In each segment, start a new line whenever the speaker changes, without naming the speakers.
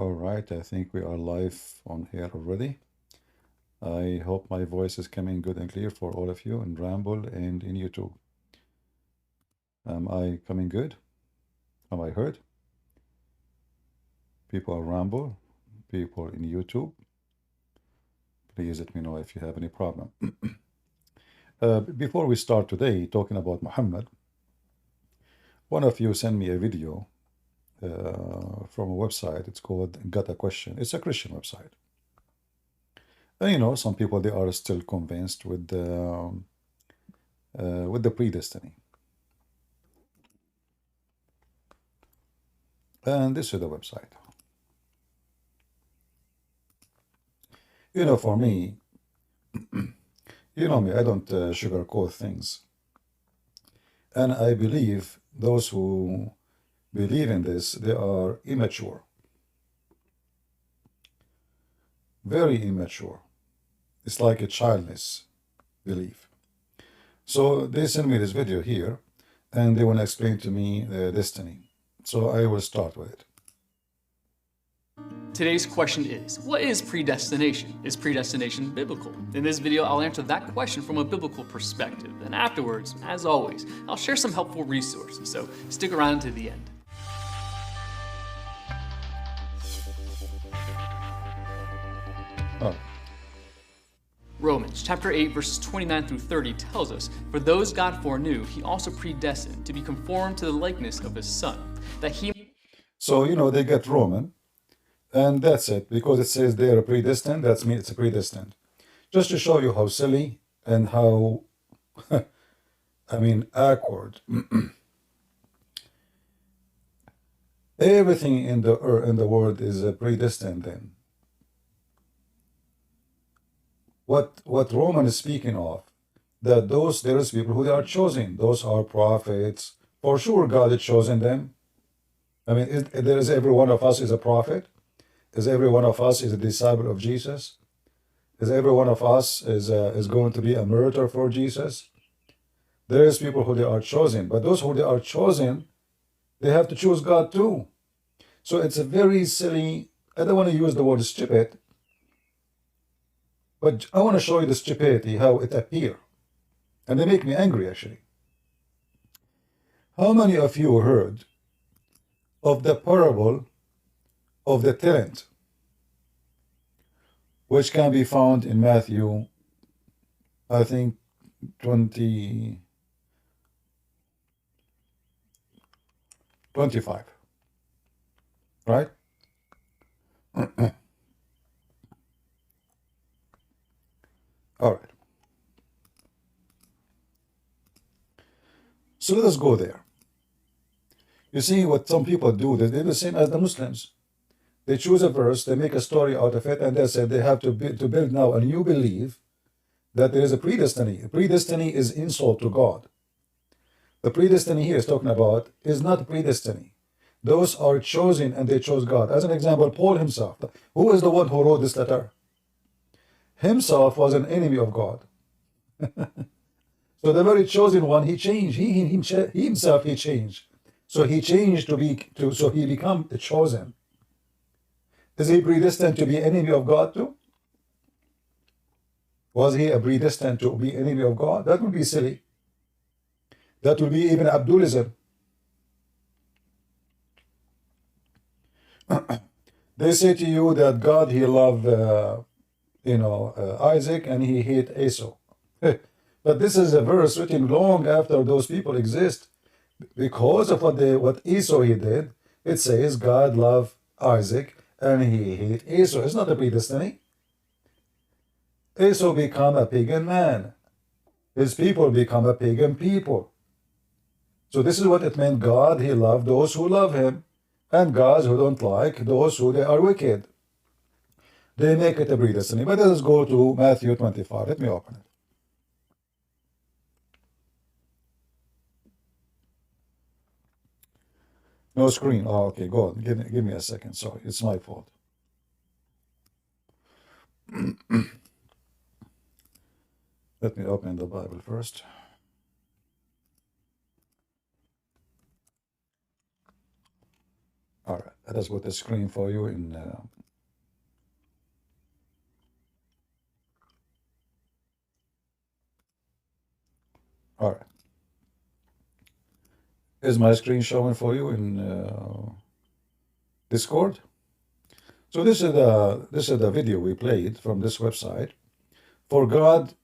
All right, I think we are live on here already. I hope my voice is coming good and clear for all of you in Ramble and in YouTube. Am I coming good? Am I heard? People on Ramble, people in YouTube, please let me know if you have any problem. Before we start today talking about Muhammad, one of you sent me a video from a website. It's called Got a Question. It's a Christian website. And you know, some people they are still convinced with the predestiny. And this is the website. You know, for me, you know me, I don't sugarcoat things. And I believe those who believe in this, they are immature. Very immature. It's like a childless belief. So they send me this video here, and they want to explain to me destiny. So I will start with it.
Today's question is, what is predestination? Is predestination biblical? In this video, I'll answer that question from a biblical perspective. And afterwards, as always, I'll share some helpful resources, so stick around to the end.
Oh.
Romans chapter 8, verses 29 through 30 tells us, "For those God foreknew, he also predestined to be conformed to the likeness of his Son, that he..."
So, you know, they get Roman, and that's it. Because it says they are predestined, that means it's a predestined. Just to show you how silly and how, I mean, awkward. Everything in the world is predestined then. What Roman is speaking of, that there is people who they are chosen. Those are prophets. For sure, God has chosen them. I mean, there is every one of us is a prophet. Is every one of us is a disciple of Jesus? Is every one of us is going to be a martyr for Jesus? There is people who they are chosen, but those who they are chosen, they have to choose God too. So it's a very silly. I don't want to use the word stupid, but I want to show you the stupidity, how it appears. And they make me angry, actually. How many of you heard of the parable of the talent, which can be found in Matthew, I think, 25, right? All right. So let us go there. You see what some people do, they do the same as the Muslims. They choose a verse, they make a story out of it, and they say they have to build now a new belief that there is a predestiny. Predestiny is insult to God. The predestiny here is talking about is not predestiny. Those are chosen and they chose God. As an example, Paul himself, who is the one who wrote this letter? Himself was an enemy of God. So the very chosen one, he changed. He himself changed. So he changed so he become the chosen. Is he predestined to be enemy of God too? Was he predestined to be enemy of God? That would be silly. That would be even Abdulism. They say to you that God, he loved, Isaac and he hate Esau. But this is a verse written long after those people exist. Because of what Esau he did, it says God loved Isaac and he hate Esau. It's not a predestiny. Esau become a pagan man. His people become a pagan people. So this is what it meant. God, he loved those who love him, and gods who don't like those who they are wicked. They make it a predestiny. But let us go to Matthew 25. Let me open it. No screen. Oh, okay, go on. Give me a second. Sorry, it's my fault. Let me open the Bible first. All right. Let us put the screen for you in. All right. Is my screen showing for you in Discord? So this is the video we played from this website. For God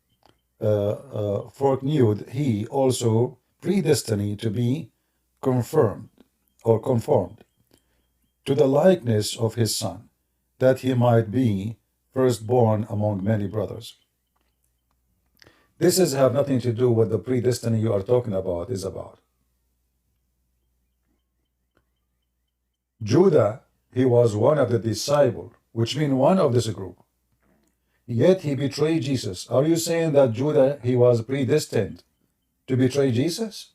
foreknew he also predestined to be confirmed or conformed to the likeness of his son, that he might be firstborn among many brothers. This is have nothing to do with the predestiny you are talking about is about. Judah, he was one of the disciples, which means one of this group. Yet he betrayed Jesus. Are you saying that Judah, he was predestined to betray Jesus?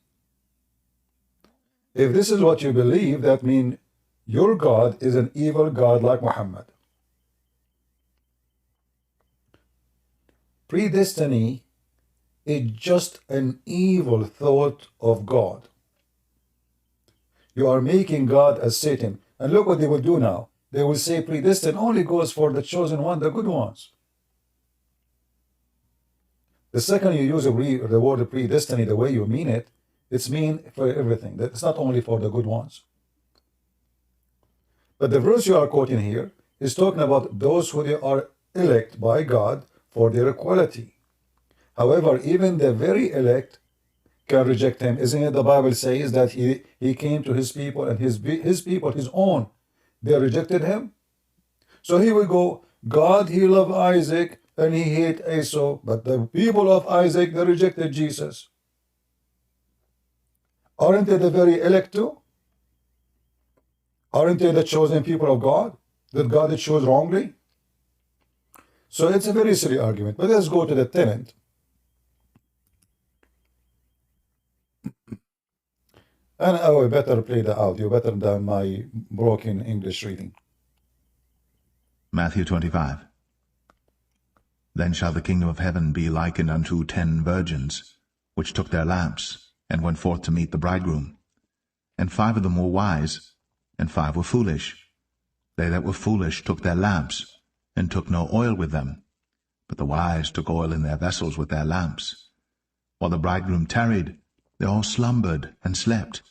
If this is what you believe, that means your God is an evil God like Muhammad. Predestiny is just an evil thought of God. You are making God as Satan. And look what they will do now. They will say predestined only goes for the chosen one, the good ones. The second you use the word predestiny the way you mean it, it's mean for everything. It's not only for the good ones. But the verse you are quoting here is talking about those who are elect by God for their equality. However, even the very elect can reject him. Isn't it the Bible says that he came to his people and his people, his own, they rejected him? So here we go. God, he loved Isaac and he hated Esau, but the people of Isaac, they rejected Jesus. Aren't they the very elect too? Aren't they the chosen people of God? Did God choose wrongly? So it's a very silly argument. But let's go to the tenant. And I will better play the audio, better than my broken English reading.
Matthew 25. Then shall the kingdom of heaven be likened unto 10 virgins, which took their lamps, and went forth to meet the bridegroom. And 5 of them were wise, and 5 were foolish. They that were foolish took their lamps, and took no oil with them. But the wise took oil in their vessels with their lamps. While the bridegroom tarried, they all slumbered and slept.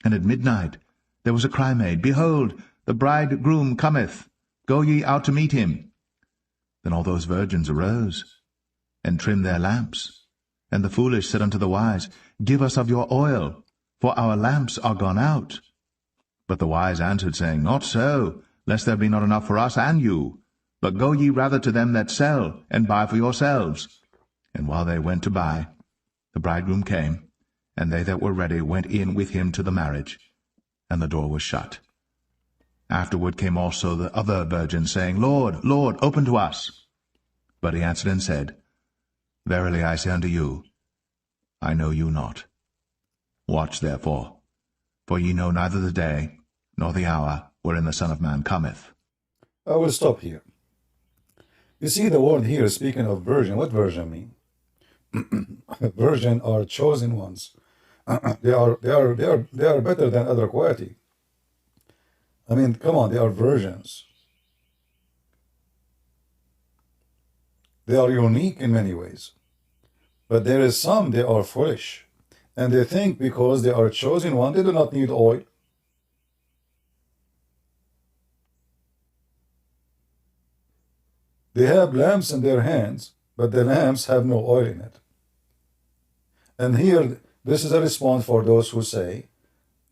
And at midnight there was a cry made, Behold, the bridegroom cometh, go ye out to meet him. Then all those virgins arose, and trimmed their lamps. And the foolish said unto the wise, Give us of your oil, for our lamps are gone out. But the wise answered, saying, Not so, lest there be not enough for us and you. But go ye rather to them that sell, and buy for yourselves. And while they went to buy, the bridegroom came, and they that were ready went in with him to the marriage, and the door was shut. Afterward came also the other virgins, saying, Lord, Lord, open to us. But he answered and said, Verily I say unto you, I know you not. Watch therefore, for ye know neither the day nor the hour wherein the Son of Man cometh.
I will stop here. You see the word here speaking of virgin. What virgin mean? Virgin are chosen ones. They are better than other quality. I mean, come on, they are virgins. They are unique in many ways. But there is some, they are foolish. And they think because they are chosen one, they do not need oil. They have lamps in their hands, but the lamps have no oil in it. And here, this is a response for those who say,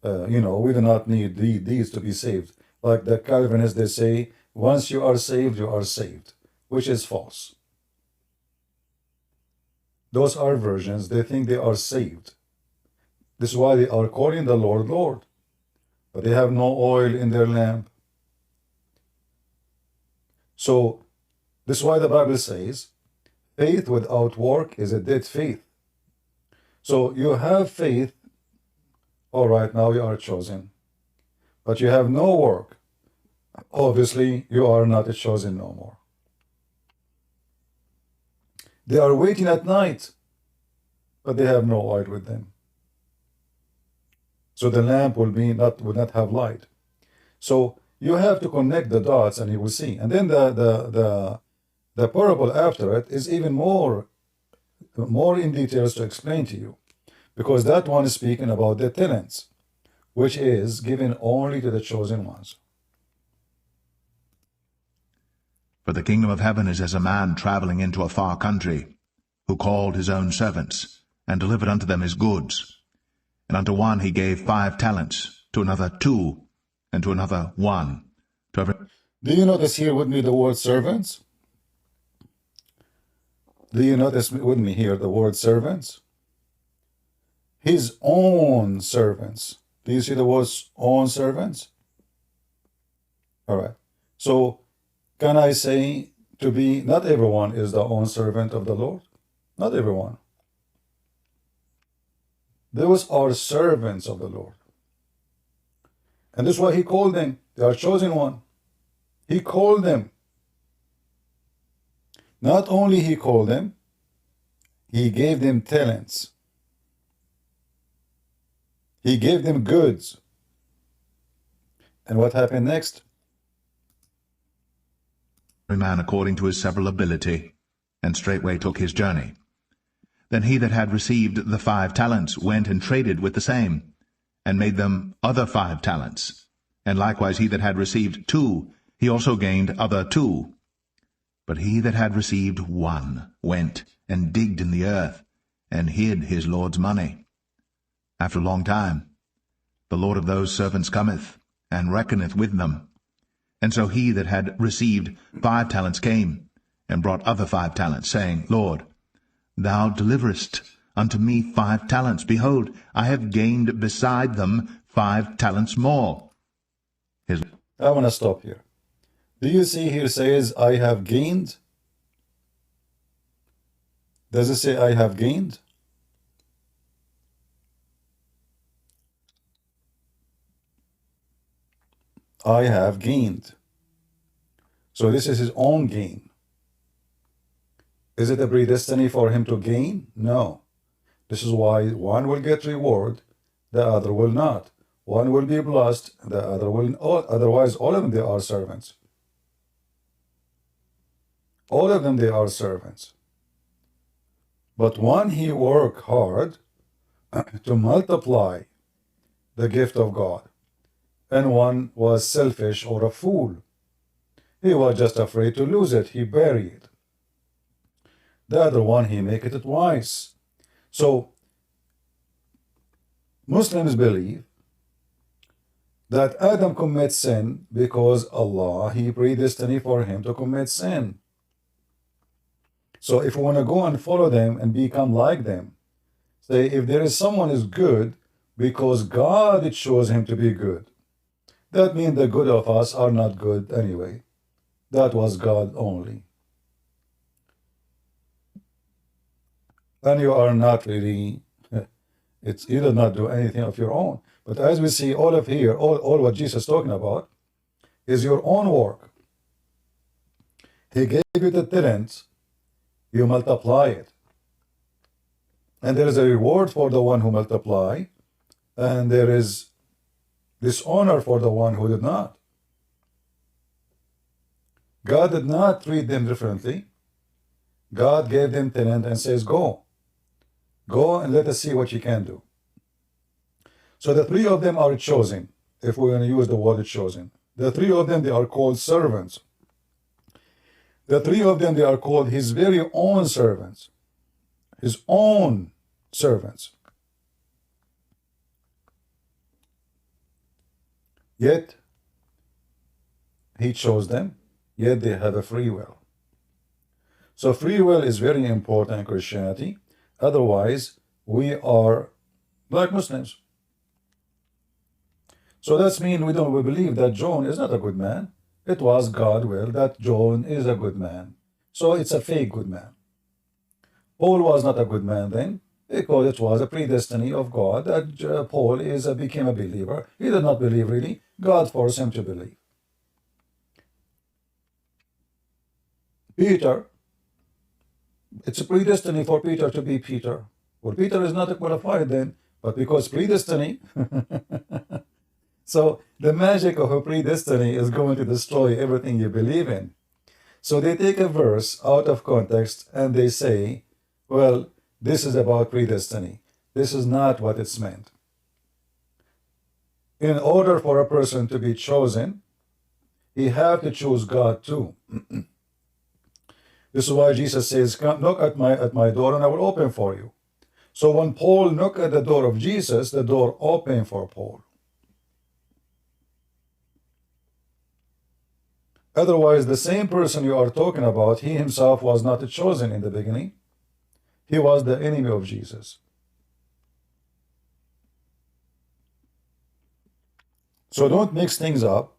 we do not need these to be saved. Like the Calvinists, they say, once you are saved, which is false. Those are virgins, they think they are saved. This is why they are calling the Lord, Lord. But they have no oil in their lamp. So, this is why the Bible says, faith without work is a dead faith. So you have faith, all right, now you are chosen. But you have no work. Obviously, you are not chosen no more. They are waiting at night, but they have no oil with them. So the lamp will not have light. So You have to connect the dots and you will see. And then the parable after it is even more in details to explain to you, because that one is speaking about the talents, which is given only to the chosen ones.
For the kingdom of heaven is as a man traveling into a far country, who called his own servants, and delivered unto them his goods. And unto one he gave 5 talents, to another 2, and to another 1. To every...
Do you notice here with me the word servants? Do you notice with me here the word servants? His own servants. Do you see the word own servants? All right. So can I say to be, not everyone is the own servant of the Lord? Not everyone. Those are servants of the Lord. And this is why he called them. They are chosen one. He called them. Not only he called them, he gave them talents. He gave them goods. And what happened next?
every man according to his several ability, and straightway took his journey. Then he that had received the 5 talents went and traded with the same, and made them other 5 talents. And likewise he that had received 2, he also gained other 2. But he that had received 1 went and digged in the earth, and hid his Lord's money. After a long time, the Lord of those servants cometh, and reckoneth with them. And so he that had received 5 talents came, and brought other 5 talents, saying, Lord, thou deliverest unto me 5 talents. Behold, I have gained beside them 5 talents more.
I want to stop here. Do you see here says, I have gained? Does it say I have gained? I have gained. So this is his own gain. Is it a predestiny for him to gain? No. This is why one will get reward, the other will not. One will be blessed, the other will not. Otherwise, all of them, they are servants. All of them, they are servants. But one, he worked hard to multiply the gift of God. And one was selfish or a fool. He was just afraid to lose it. He buried it. The other one, he make it wise. So, Muslims believe that Adam commits sin because Allah, he predestined for him to commit sin. So if we want to go and follow them and become like them, say if there is someone is good because God chose him to be good, that means the good of us are not good anyway. That was God only. And you are not really, you did not do anything of your own. But as we see all of here, all what Jesus is talking about is your own work. He gave you the talent, you multiply it. And there is a reward for the one who multiply, and there is dishonor for the one who did not. God did not treat them differently. God gave them talent and says, go. Go and let us see what you can do. So the 3 of them are chosen, if we're going to use the word chosen. The 3 of them, they are called servants. The 3 of them, they are called his very own servants. His own servants. Yet, he chose them, yet they have a free will. So free will is very important in Christianity. Otherwise, we are like Muslims. So that means we believe that John is not a good man. It was God's will that John is a good man. So it's a fake good man. Paul was not a good man then, because it was a predestiny of God that Paul became a believer. He did not believe really. God forced him to believe. Peter, it's a predestiny for Peter to be Peter. Well, Peter is not qualified then, but because predestiny, So the magic of a predestiny is going to destroy everything you believe in. So they take a verse out of context and they say, well, this is about predestiny. This is not what it's meant. In order for a person to be chosen, he have to choose God too. This is why Jesus says, come knock at my door and I will open for you. So when Paul knocked at the door of Jesus, the door opened for Paul. Otherwise, the same person you are talking about, he himself was not chosen in the beginning. He was the enemy of Jesus. So don't mix things up.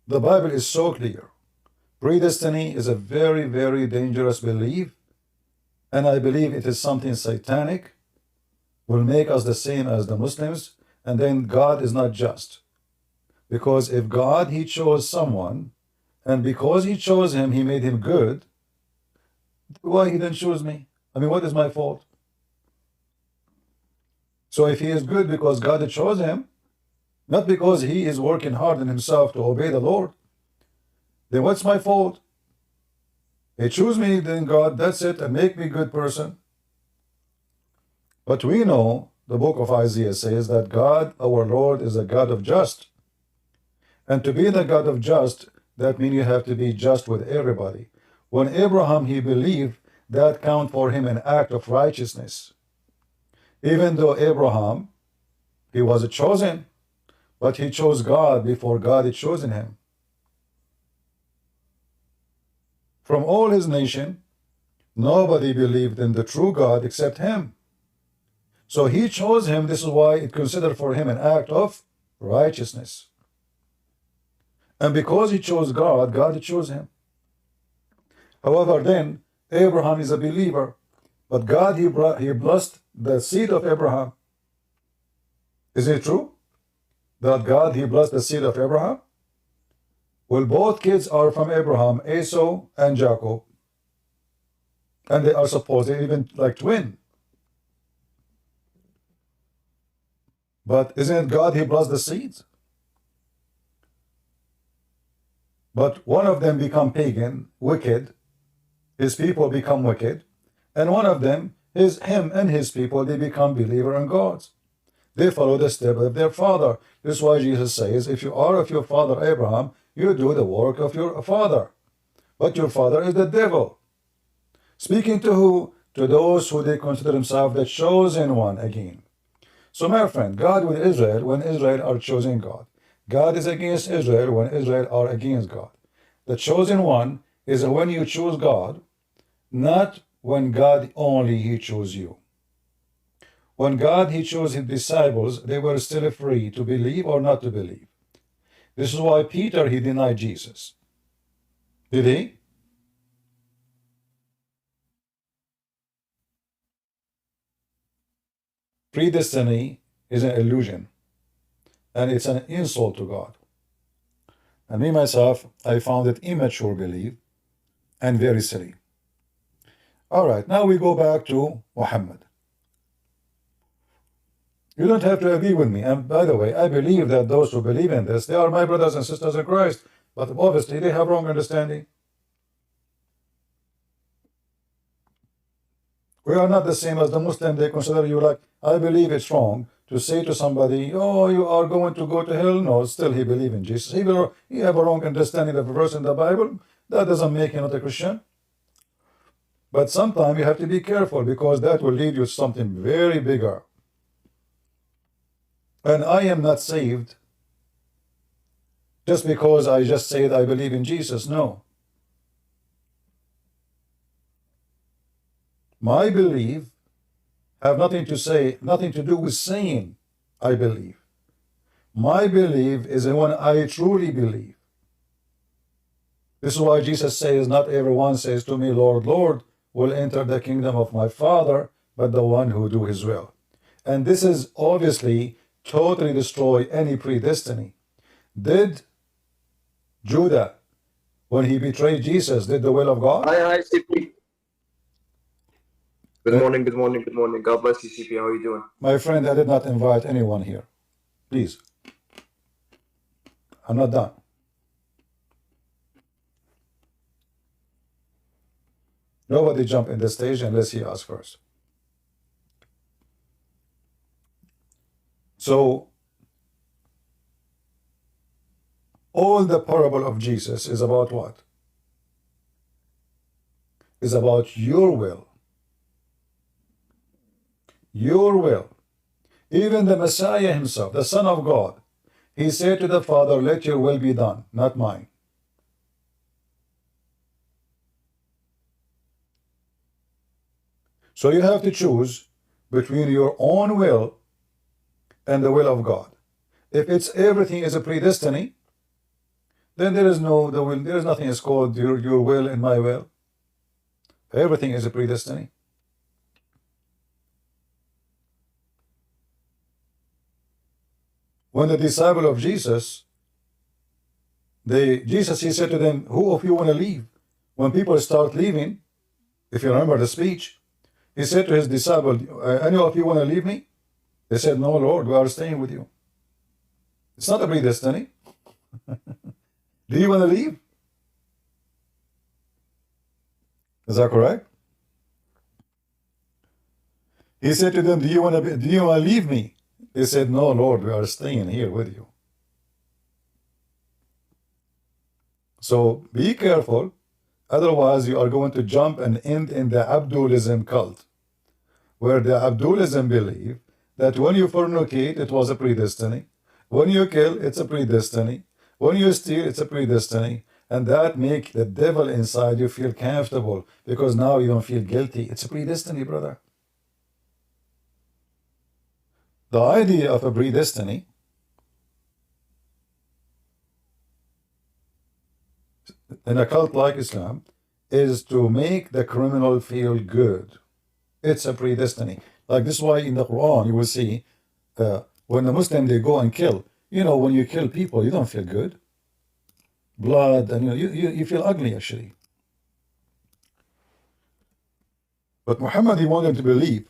The Bible is so clear. Predestiny is a very, very dangerous belief, and I believe it is something satanic, will make us the same as the Muslims, and then God is not just. Because if God, he chose someone, and because he chose him, he made him good, why he didn't choose me? I mean, what is my fault? So if he is good because God chose him, not because he is working hard in himself to obey the Lord, then what's my fault? He chose me, then God, that's it, and make me a good person. But we know, the book of Isaiah says that God, our Lord, is a God of just. And to be the God of just, that means you have to be just with everybody. When Abraham, he believed, that count for him an act of righteousness. Even though Abraham, he was chosen, but he chose God before God had chosen him. From all his nation, nobody believed in the true God except him. So he chose him. This is why it considered for him an act of righteousness. And because he chose God, God chose him. However, then, Abraham is a believer, but God, he blessed the seed of Abraham. Is it true that God, he blessed the seed of Abraham? Well, both kids are from Abraham, Esau and Jacob. And they are supposedly even like twin. But isn't it God, he blessed the seeds? But one of them become pagan, wicked. His people become wicked. And one of them, him and his people, they become believer in God. They follow the step of their father. This is why Jesus says, if you are of your father Abraham, you do the work of your father. But your father is the devil. Speaking to who? To those who they consider themselves the chosen one again. So my friend, God with Israel, when Israel are choosing God. God is against Israel when Israel are against God. The chosen one is when you choose God, not when God only he chose you. When God he chose his disciples, they were still free to believe or not to believe. This is why Peter, he denied Jesus. Did he? Predestiny is an illusion, and it's an insult to God. And me, myself, I found it immature belief and very silly. All right, now we go back to Muhammad. You don't have to agree with me. And by the way, I believe that those who believe in this, they are my brothers and sisters in Christ. But obviously, they have wrong understanding. We are not the same as the Muslim. They consider you like, I believe it's wrong to say to somebody, oh, you are going to go to hell. No, still he believes in Jesus. He have a wrong understanding of a verse in the Bible. That doesn't make him not a Christian. But sometimes you have to be careful because that will lead you to something very bigger. And I am not saved just because I just said I believe in Jesus. No. My belief have nothing to do with saying I believe. My belief is when I truly believe. This is why Jesus says, not everyone says to me, Lord, Lord, will enter the kingdom of my Father, but the one who do his will. And this is obviously totally destroy any predestiny. Did Judah, when he betrayed Jesus, did the will of God?
Hi, CP. Good morning, good morning, good morning. God bless you, CP. How are you doing?
My friend, I did not invite anyone here. Please. I'm not done. Nobody jump in the stage unless he asks first. So, all the parable of Jesus is about what? Is about your will. Your will. Even the Messiah himself, the Son of God, he said to the Father, let your will be done, not mine. So you have to choose between your own will and the will of God. If it's everything is a predestiny, then there is no the will. There is nothing is called your will and my will. Everything is a predestiny. When the disciple of Jesus, he said to them, who of you want to leave? When people start leaving, if you remember the speech, he said to his disciple, any of you want to leave me? They said, no, Lord, we are staying with you. It's not a predestiny. Do you want to leave? Is that correct? He said to them, do you want to leave me? They said, no, Lord, we are staying here with you. So be careful, otherwise you are going to jump and end in the Abdulism cult, where the Abdulism believe that when you fornicate, it was a predestiny. When you kill, it's a predestiny. When you steal, it's a predestiny. And that make the devil inside you feel comfortable, because now you don't feel guilty. It's a predestiny, brother. The idea of a predestiny in a cult like Islam is to make the criminal feel good. It's a predestiny. Like this is why in the Quran you will see when the Muslim they go and kill. You know, when you kill people, you don't feel good. Blood, and you feel ugly actually. But Muhammad, he wanted them to believe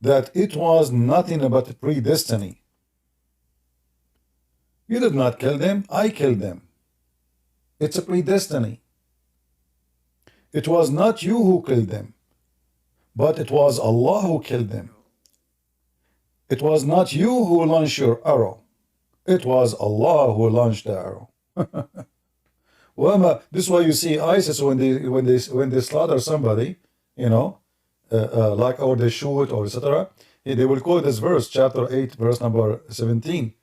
that it was nothing but predestiny. You did not kill them, I killed them. It's a predestiny. It was not you who killed them, but it was Allah who killed them. It was not you who launched your arrow. It was Allah who launched the arrow. This is why you see ISIS when they slaughter somebody, you know, or they shoot or etc. They will quote this verse, chapter 8, verse number 17.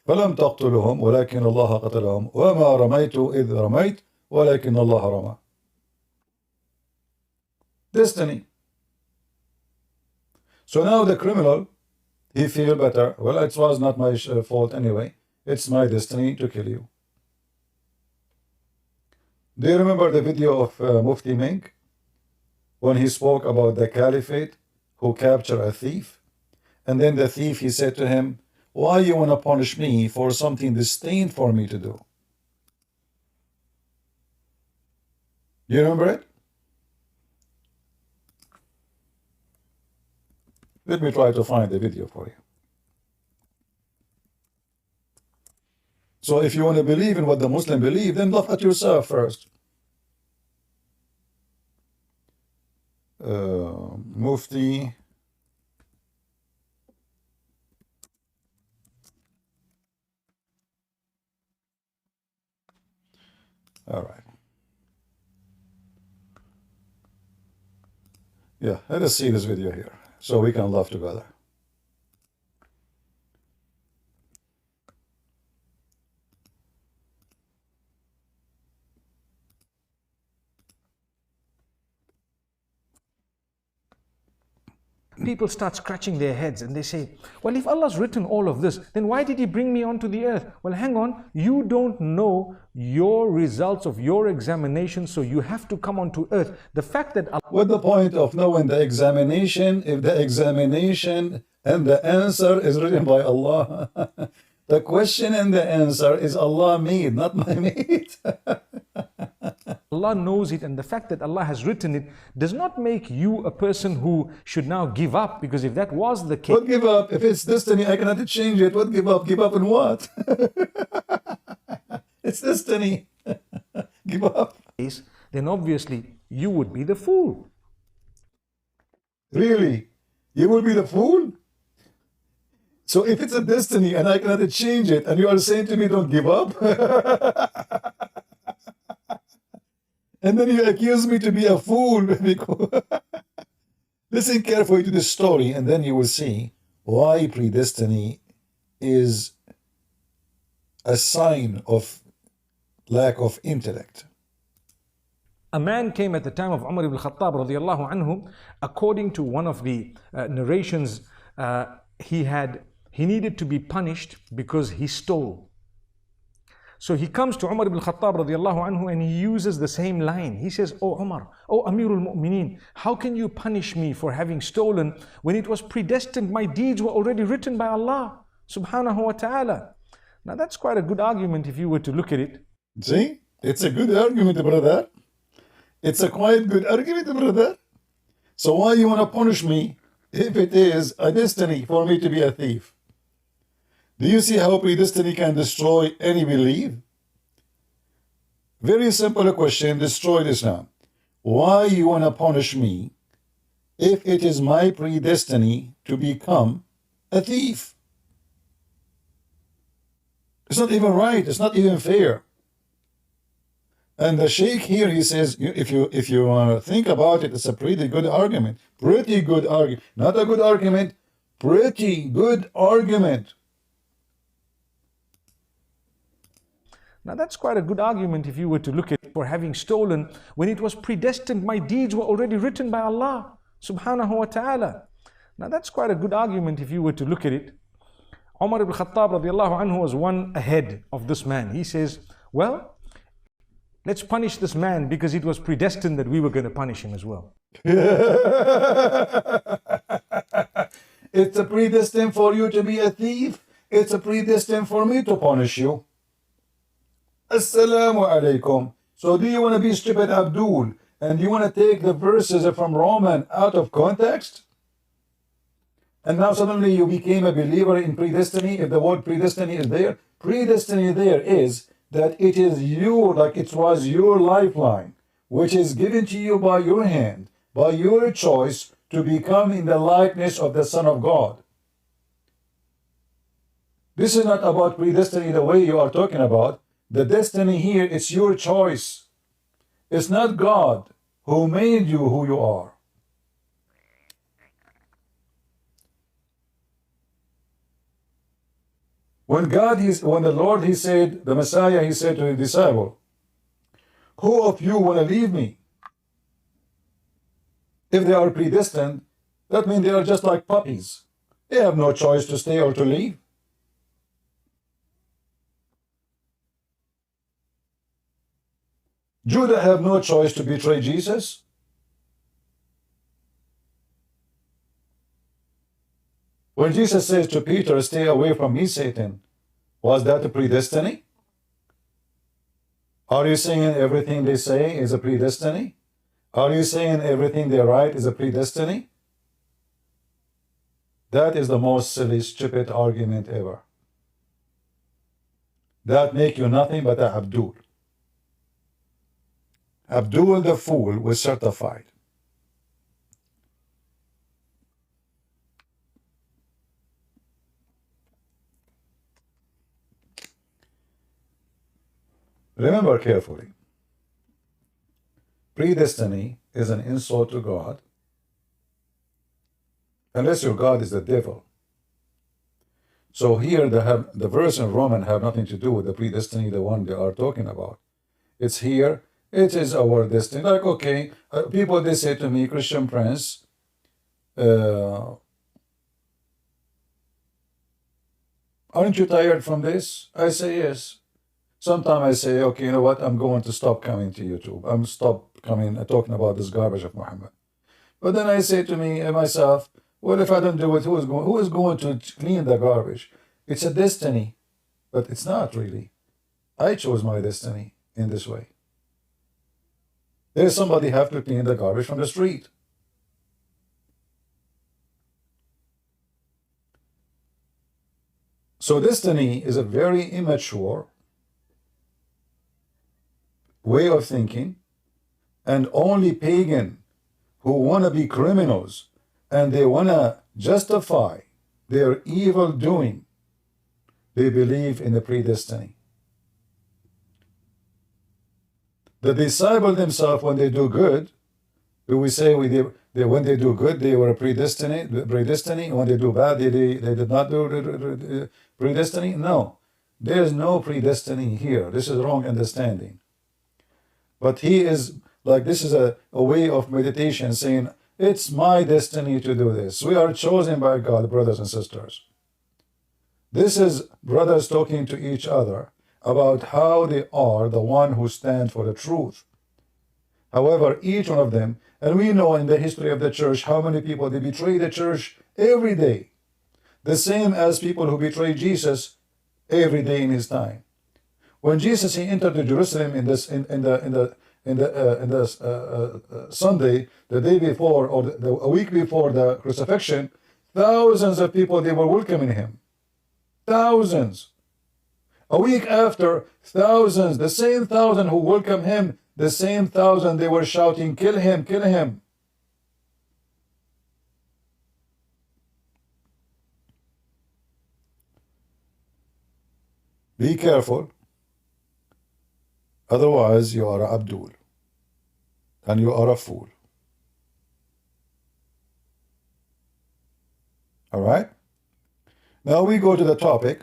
فَلَمْ تَقْتُلُهُمْ وَلَكِنَّ اللَّهَ قَتَلَهُمْ وَمَا رَمَيْتُ إِذْ رَمَيْتُ وَلَكِنَّ اللَّهَ رَمَى. Destiny. So now the criminal, he feel better. Well, it was not my fault anyway. It's my destiny to kill you. Do you remember the video of Mufti Mink when he spoke about the caliphate who captured a thief? And then the thief, he said to him, why you want to punish me for something disdain for me to do? You remember it? Let me try to find the video for you. So if you want to believe in what the Muslim believe, then laugh at yourself first. Mufti. All right. Yeah, let us see this video here so we can laugh together.
People start scratching their heads and they say, well, if Allah's written all of this, then why did He bring me onto the earth? Well, hang on, you don't know your results of your examination, so you have to come onto earth. The fact that Allah...
What's the point of knowing the examination if the examination and the answer is written by Allah? The question and the answer is Allah made, not my made.
Allah knows it, and the fact that Allah has written it does not make you a person who should now give up, because if that was the case,
What give up? If it's destiny, I cannot change it. What give up? Give up in what? It's destiny. Give up.
then obviously you would be the fool.
Really? You will be the fool? So if it's a destiny and I cannot change it, and you are saying to me, don't give up? And then you accuse me to be a fool. Listen carefully to this story, and then you will see why predestiny is a sign of lack of intellect.
A man came at the time of Umar ibn Khattab radiallahu anhu. According to one of the narrations, he needed to be punished because he stole. So he comes to Umar ibn Khattab radiallahu anhu and he uses the same line. He says, "Oh Umar, oh Amirul Mu'mineen, how can you punish me for having stolen when it was predestined? My deeds were already written by Allah subhanahu wa ta'ala." Now that's quite a good argument if you were to look at it.
See? It's a good argument, brother. It's a quite good argument, brother. So why you want to punish me if it is a destiny for me to be a thief? Do you see how predestiny can destroy any belief? Very simple question, destroy this now. Why you want to punish me if it is my predestiny to become a thief? It's not even right, it's not even fair. And the Sheikh here, he says, if you think about it, it's a pretty good argument. Pretty good argument. Not a good argument, pretty good argument.
Now that's quite a good argument if you were to look at it, for having stolen when it was predestined. My deeds were already written by Allah subhanahu wa ta'ala. Now that's quite a good argument if you were to look at it. Umar ibn Khattab radiallahu anhu was one ahead of this man. He says, well, let's punish this man because it was predestined that we were going to punish him as well.
It's a predestined for you to be a thief. It's a predestined for me to punish you. Assalamu alaikum. So do you want to be stupid, Abdul? And you want to take the verses from Roman out of context? And now suddenly you became a believer in predestiny? If the word predestiny is there, predestiny there is that it is you, like it was your lifeline, which is given to you by your hand, by your choice, to become in the likeness of the Son of God. This is not about predestiny the way you are talking about. The destiny here, it's your choice. It's not God who made you who you are. When the Lord, he said, the Messiah, he said to his disciple, who of you want to leave me? If they are predestined, that means they are just like puppies. They have no choice to stay or to leave. Judah have no choice to betray Jesus. When Jesus says to Peter, stay away from me, Satan, was that a predestiny? Are you saying everything they say is a predestiny? Are you saying everything they write is a predestiny? That is the most silly, stupid argument ever. That make you nothing but a Abdul. Abdul the fool was certified. Remember carefully, predestiny is an insult to God, unless your God is the devil. So here the verse in Romans have nothing to do with the predestiny, the one they are talking about. It's here, it is our destiny. Like, okay, people, they say to me, Christian Prince, aren't you tired from this? I say yes. Sometimes I say, okay, you know what? I'm going to stop coming to YouTube. I'm stop coming talking about this garbage of Muhammad. But then I say to myself, well, if I don't do it, who is going to clean the garbage? It's a destiny. But it's not really. I chose my destiny in this way. There's somebody have to clean the garbage from the street. So destiny is a very immature way of thinking, and only pagan who want to be criminals and they want to justify their evil doing, they believe in the predestiny. The disciple themselves, when they do good, do we say when they do good, they were predestined? When they do bad, they did not do predestiny? No. There's no predestiny here. This is wrong understanding. But he is like, this is a way of meditation, saying, it's my destiny to do this. We are chosen by God, brothers and sisters. This is brothers talking to each other about how they are the one who stand for the truth. However, each one of them, and we know in the history of the church how many people they betray the church every day, the same as people who betray Jesus every day in his time. When Jesus he entered the Jerusalem in the Sunday, the day before or a week before the crucifixion, thousands of people they were welcoming him. Thousands. A week after, thousands, the same thousand who welcomed him, the same thousand they were shouting, kill him, kill him. Be careful. Otherwise, you are Abdul. And you are a fool. All right? Now we go to the topic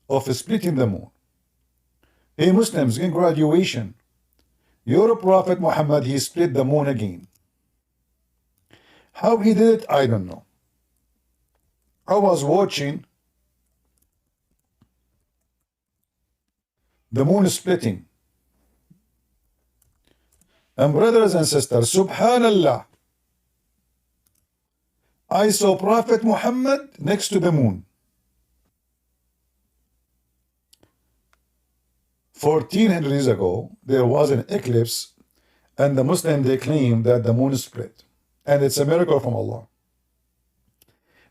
of splitting the moon. Hey Muslims, in graduation, your Prophet Muhammad, he split the moon again. How he did it, I don't know. I was watching the moon splitting. And brothers and sisters, subhanallah, I saw Prophet Muhammad next to the moon. 1400 years ago, there was an eclipse, and the Muslims, they claim that the moon split. And it's a miracle from Allah.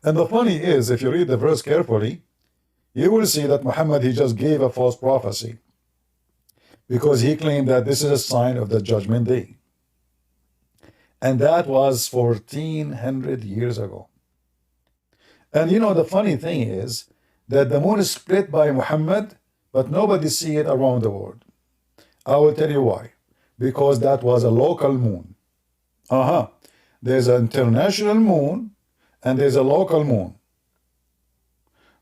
And the funny is, if you read the verse carefully, you will see that Muhammad, he just gave a false prophecy, because he claimed that this is a sign of the judgment day. And that was 1400 years ago. And you know, the funny thing is that the moon is split by Muhammad, but nobody see it around the world. I will tell you why. Because that was a local moon. There's an international moon, and there's a local moon.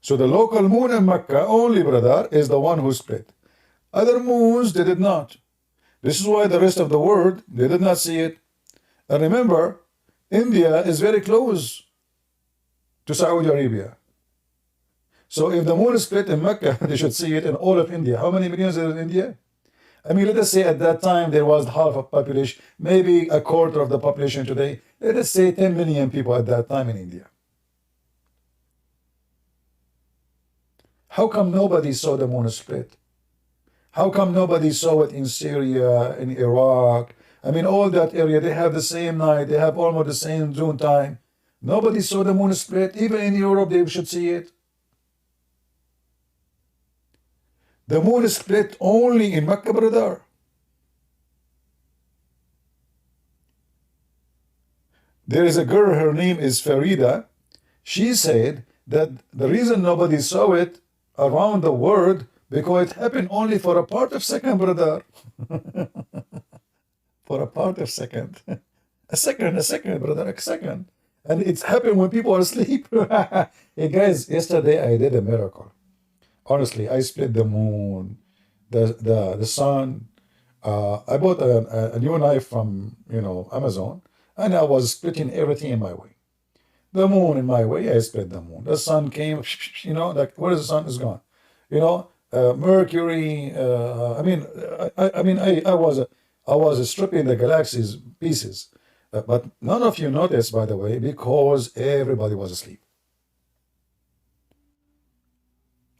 So the local moon in Mecca, only brother, is the one who split. Other moons, they did not. This is why the rest of the world, they did not see it. And remember, India is very close to Saudi Arabia. So if the moon is split in Mecca, they should see it in all of India. How many millions are in India? I mean, let us say at that time there was half of population, maybe a quarter of the population today. Let us say 10 million people at that time in India. How come nobody saw the moon split? How come nobody saw it in Syria, in Iraq? I mean, all that area, they have the same night, they have almost the same June time. Nobody saw the moon split. Even in Europe, they should see it. The moon is split only in Mecca, brother. There is a girl, her name is Farida. She said that the reason nobody saw it around the world, because it happened only for a part of second, brother. For a part of second. A second, brother, a second. And it's happened when people are asleep. Hey guys, yesterday I did a miracle. Honestly, I split the moon, the sun. I bought a new knife from Amazon, and I was splitting everything in my way. The moon in my way, I split the moon. The sun came, like where is the sun is gone. Mercury. I was stripping the galaxies pieces, but none of you noticed, by the way, because everybody was asleep.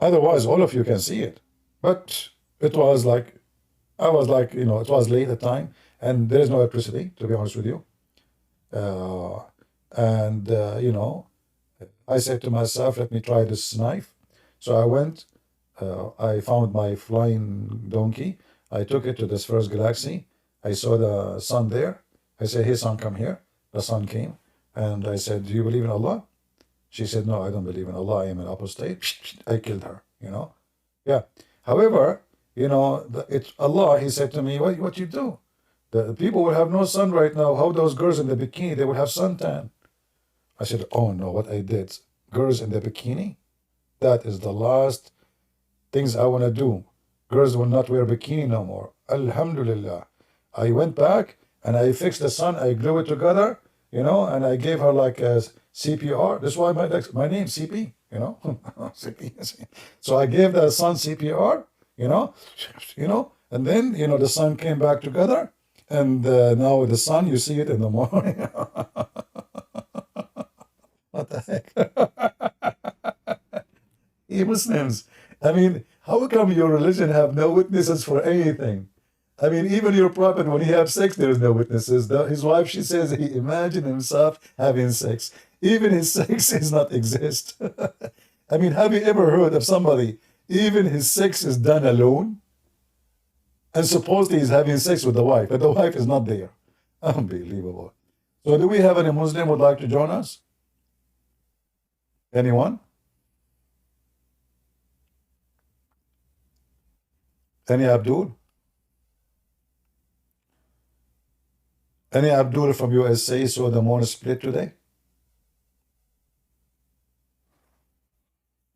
Otherwise, all of you can see it. But it was like, I was like, it was late at the time, and there is no electricity, to be honest with you. Uh, and, I said to myself, let me try this knife. So I went, I found my flying donkey. I took it to this first galaxy. I saw the sun there. I said, hey, sun, come here. The sun came. And I said, do you believe in Allah? She said, no, I don't believe in Allah. I am an apostate. I killed her, Yeah. However, it's Allah, he said to me, what you do? The people will have no sun right now. How those girls in the bikini, they will have suntan. I said, oh no, what I did. Girls in the bikini? That is the last things I want to do. Girls will not wear bikini no more. Alhamdulillah. I went back and I fixed the sun. I glue it together, and I gave her like a CPR. That's why my name CP, CP. So I gave the sun CPR, and then, the sun came back together. And now the sun, you see it in the morning. What the heck? You Muslims, I mean, how come your religion have no witnesses for anything? I mean, even your prophet, when he have sex, there is no witnesses. His wife, she says he imagined himself having sex. Even his sex does not exist. I mean, have you ever heard of somebody, even his sex is done alone? And supposedly he's having sex with the wife, but the wife is not there. Unbelievable. So do we have any Muslim who would like to join us? Anyone? Any Abdul? Any Abdul from USA saw the moon split today?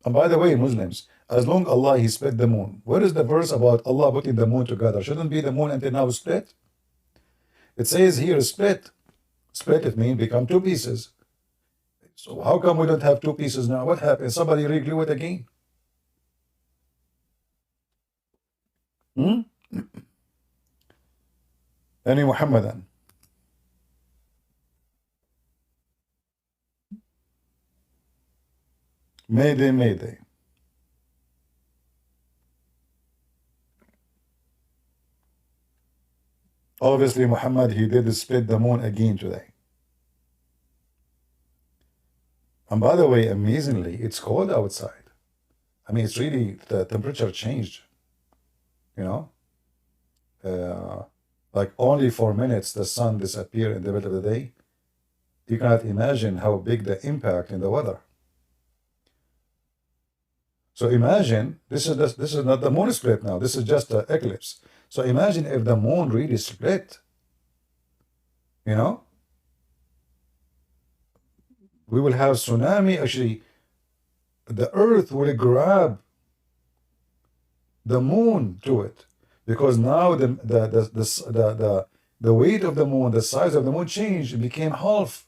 And by the way, Muslims, as long Allah He split the moon, where is the verse about Allah putting the moon together? Shouldn't be the moon until now split? It says here split. Split, it means become two pieces. So how come we don't have two pieces now? What happened? Somebody re-glue it again? Any Muhammadan? Mayday, mayday. Obviously, Muhammad, he did split the moon again today. And by the way, amazingly, it's cold outside. I mean, it's really, the temperature changed. Like only 4 minutes, the sun disappeared in the middle of the day. You cannot imagine how big the impact in the weather. So imagine, this is not the moon split now, this is just an eclipse. So imagine if the moon really split, we will have tsunami. Actually, the earth will grab the moon to it, because now the weight of the moon, the size of the moon changed. It became half.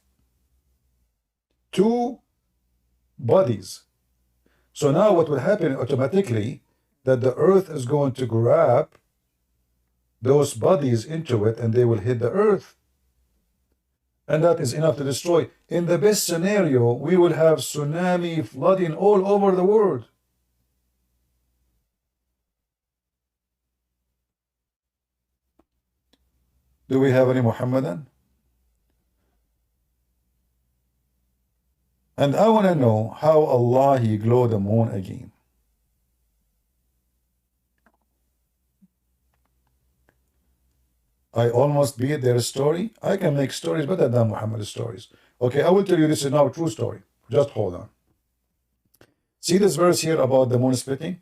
Two bodies. So now what will happen automatically, that the earth is going to grab those bodies into it and they will hit the earth. And that is enough to destroy. In the best scenario, we will have tsunami flooding all over the world. Do we have any Muhammadan? And I want to know how Allah He glowed the moon again. I almost beat their story. I can make stories better than Muhammad's stories. Okay, I will tell you this is now a true story. Just hold on. See this verse here about the moon splitting?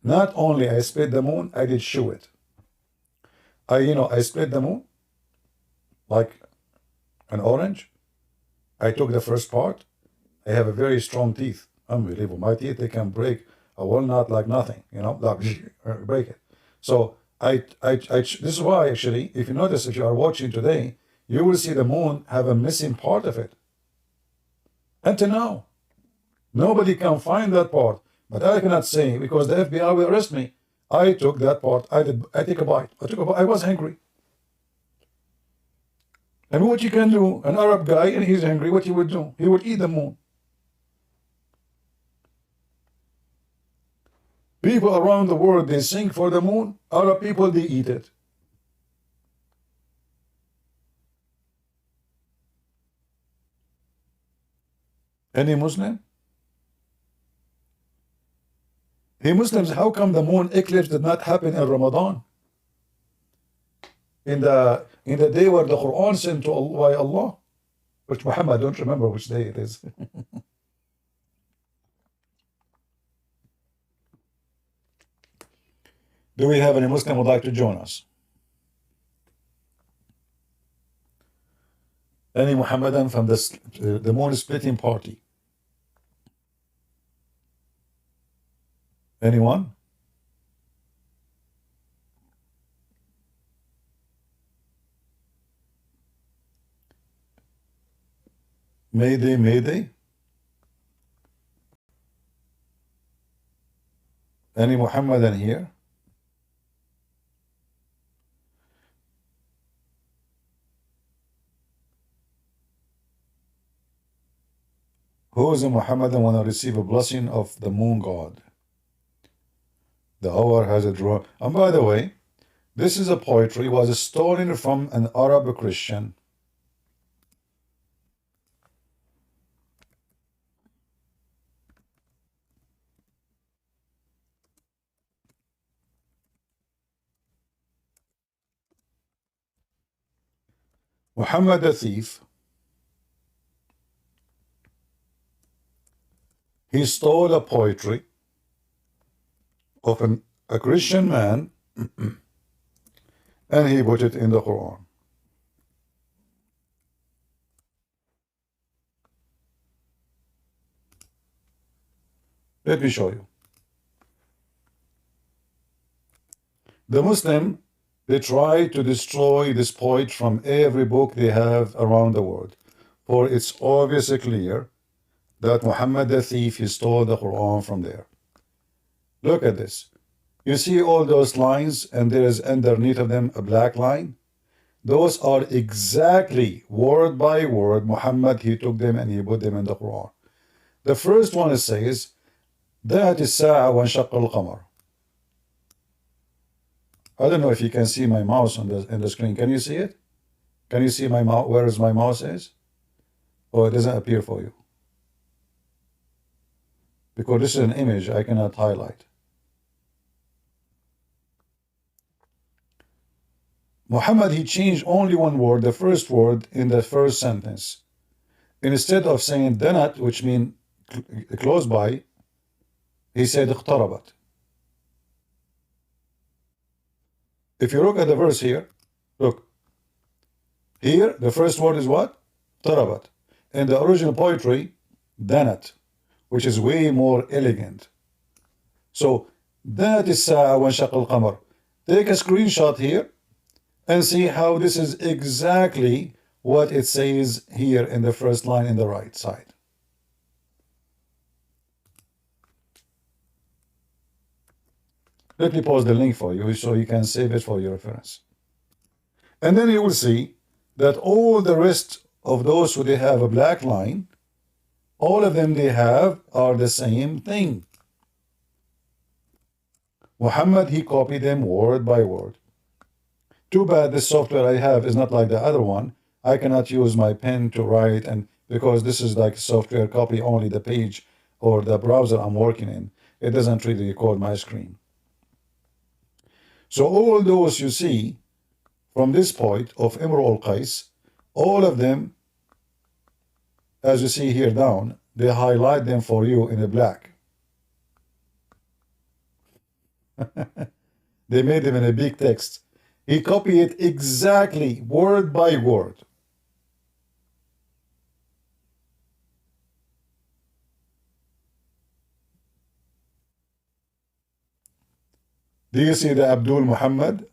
Not only I split the moon, I did show it. I split the moon like an orange. I took the first part. I have a very strong teeth. Unbelievable. My teeth, they can break a walnut like nothing, like break it. So this is why, actually, if you notice, if you are watching today, you will see the moon have a missing part of it. Until now, nobody can find that part. But I cannot say, because the FBI will arrest me. I took that part. I take a bite. I was angry. And what you can do, an Arab guy, and he's angry, what he would do? He would eat the moon. People around the world, they sing for the moon. Arab people, they eat it. Any Muslim? Hey Muslims, how come the moon eclipse did not happen in Ramadan? In the day where the Quran sent to Allah, by Allah, which Muhammad, I don't remember which day it is. Do we have any Muslim who would like to join us? Any Muhammadan from the moon splitting party? Anyone? Mayday, Mayday? Any Muhammadan here? Who is a Muhammadan want to receive a blessing of the moon god? The hour has a draw. And by the way, this is a poetry, was stolen from an Arab Christian. Muhammad the thief, he stole a poetry of a Christian man and he put it in the Quran. Let me show you. The Muslim, they try to destroy this poet from every book they have around the world, for it's obviously clear that Muhammad the thief, he stole the Quran from there. Look at this. You see all those lines, and there is underneath of them a black line? Those are exactly word by word Muhammad, he took them and he put them in the Quran. The first one it says, ذات الساعة وانشق القمر. I don't know if you can see my mouse on the screen. Can you see it? Can you see my mouse? Where is my mouse is? Oh, it doesn't appear for you. Because this is an image, I cannot highlight. Muhammad, he changed only one word, the first word in the first sentence. Instead of saying danat, which means close by, he said اقتربت. If you look at the verse here, look. Here, the first word is what? اقتربت. In the original poetry, danat, which is way more elegant. So, danat الساعة وانشق القمر. Take a screenshot here and see how this is exactly what it says here in the first line in the right side. Let me post the link for you so you can save it for your reference. And then you will see that all the rest of those who they have a black line, all of them they have are the same thing. Muhammad, he copied them word by word. Too bad this software I have is not like the other one. I cannot use my pen to write, and because this is like software copy only the page or the browser I'm working in. It doesn't really record my screen. So all those you see from this point of Imru al-Qais, all of them, as you see here down, they highlight them for you in a black. They made them in a big text. He copied it exactly, word by word. Do you see the Abdul Muhammad,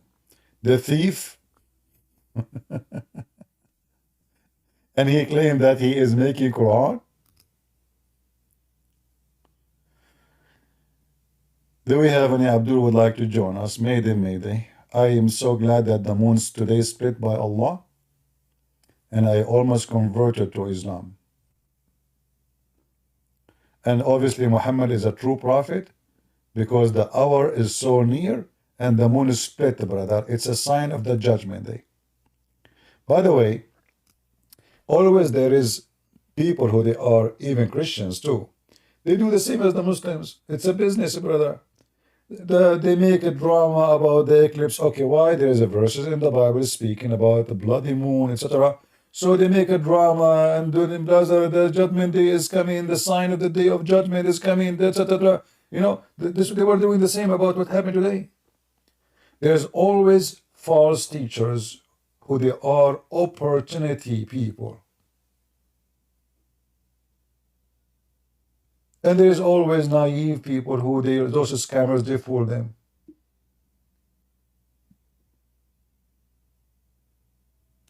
the thief? And he claimed that he is making Quran? Do we have any Abdul would like to join us? Mayday, Mayday. I am so glad that the moon's today split by Allah, and I almost converted to Islam. And obviously Muhammad is a true prophet, because the hour is so near and the moon is split, brother. It's a sign of the judgment day. By the way, always there is people who they are even Christians too. They do the same as the Muslims. It's a business, brother. They make a drama about the eclipse. Okay, why? There is a verses in the Bible speaking about the bloody moon, etc. So they make a drama and do the judgment day is coming, the sign of the day of judgment is coming, etc. You know, they were doing the same about what happened today. There's always false teachers who they are opportunity people. And there's always naive people who those scammers, they fool them.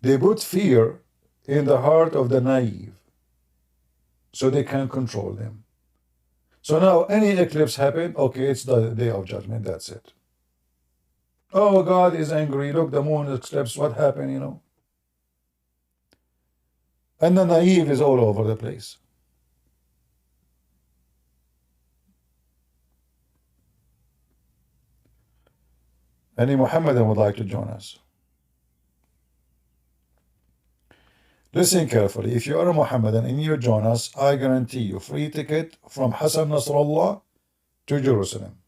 They put fear in the heart of the naive so they can control them. So now any eclipse happen, okay, it's the day of judgment, that's it. Oh, God is angry, look, the moon eclipse, what happened, you know? And the naive is all over the place. Any Muhammadan would like to join us? Listen carefully. If you are a Muhammadan and you join us, I guarantee you free ticket from Hassan Nasrallah to Jerusalem.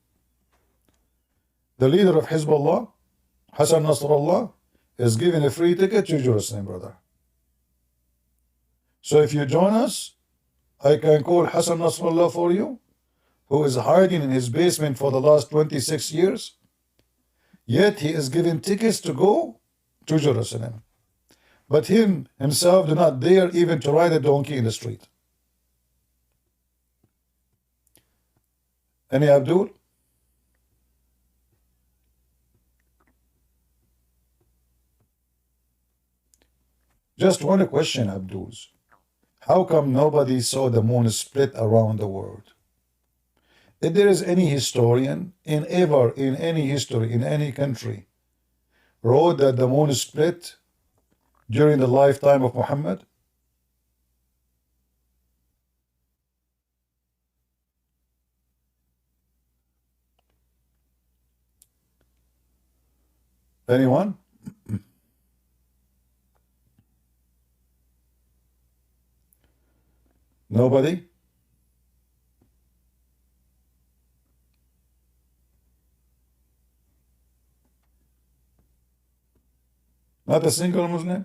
The leader of Hezbollah, Hassan Nasrallah, is giving a free ticket to Jerusalem, brother. So if you join us, I can call Hassan Nasrallah for you, who is hiding in his basement for the last 26 years. Yet he is given tickets to go to Jerusalem. But himself do not dare even to ride a donkey in the street. Any Abdul? Just one question, Abduls. How come nobody saw the moon split around the world? If there is any historian in any history, in any country, wrote that the moon split during the lifetime of Muhammad? Anyone? Nobody? Not a single Muslim?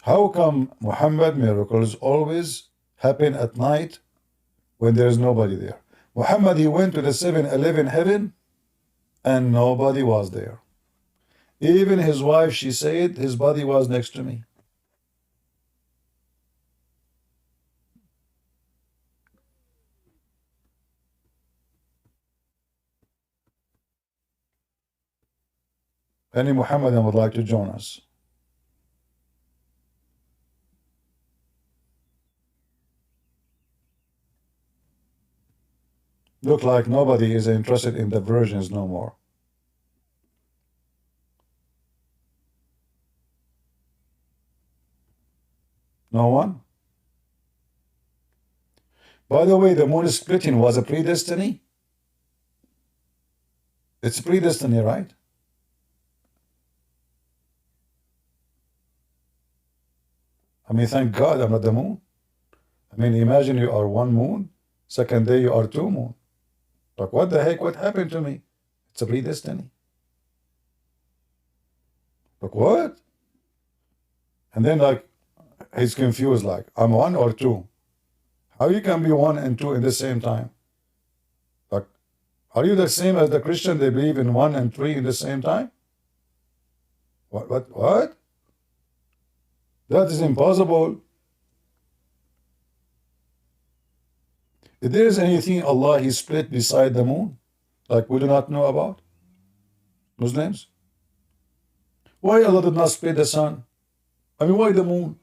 How come Muhammad miracles always happen at night when there is nobody there? Muhammad, he went to the 7-Eleven heaven and nobody was there. Even his wife, she said, his body was next to me. Any Muhammadan would like to join us? Look like nobody is interested in the virgins no more. No one? By the way, the moon splitting was a predestiny? It's predestiny, right? I mean, thank God I'm not the moon. I mean, imagine you are one moon, second day you are two moon. Like, what the heck, what happened to me? It's a predestiny. Like, what? And then, like, he's confused, like, I'm one or two? How you can be one and two in the same time? Like, are you the same as the Christian? They believe in one and three in the same time? What? That is impossible. If there is anything Allah He split beside the moon, like we do not know about, Muslims? Why Allah did not split the sun? I mean, why the moon?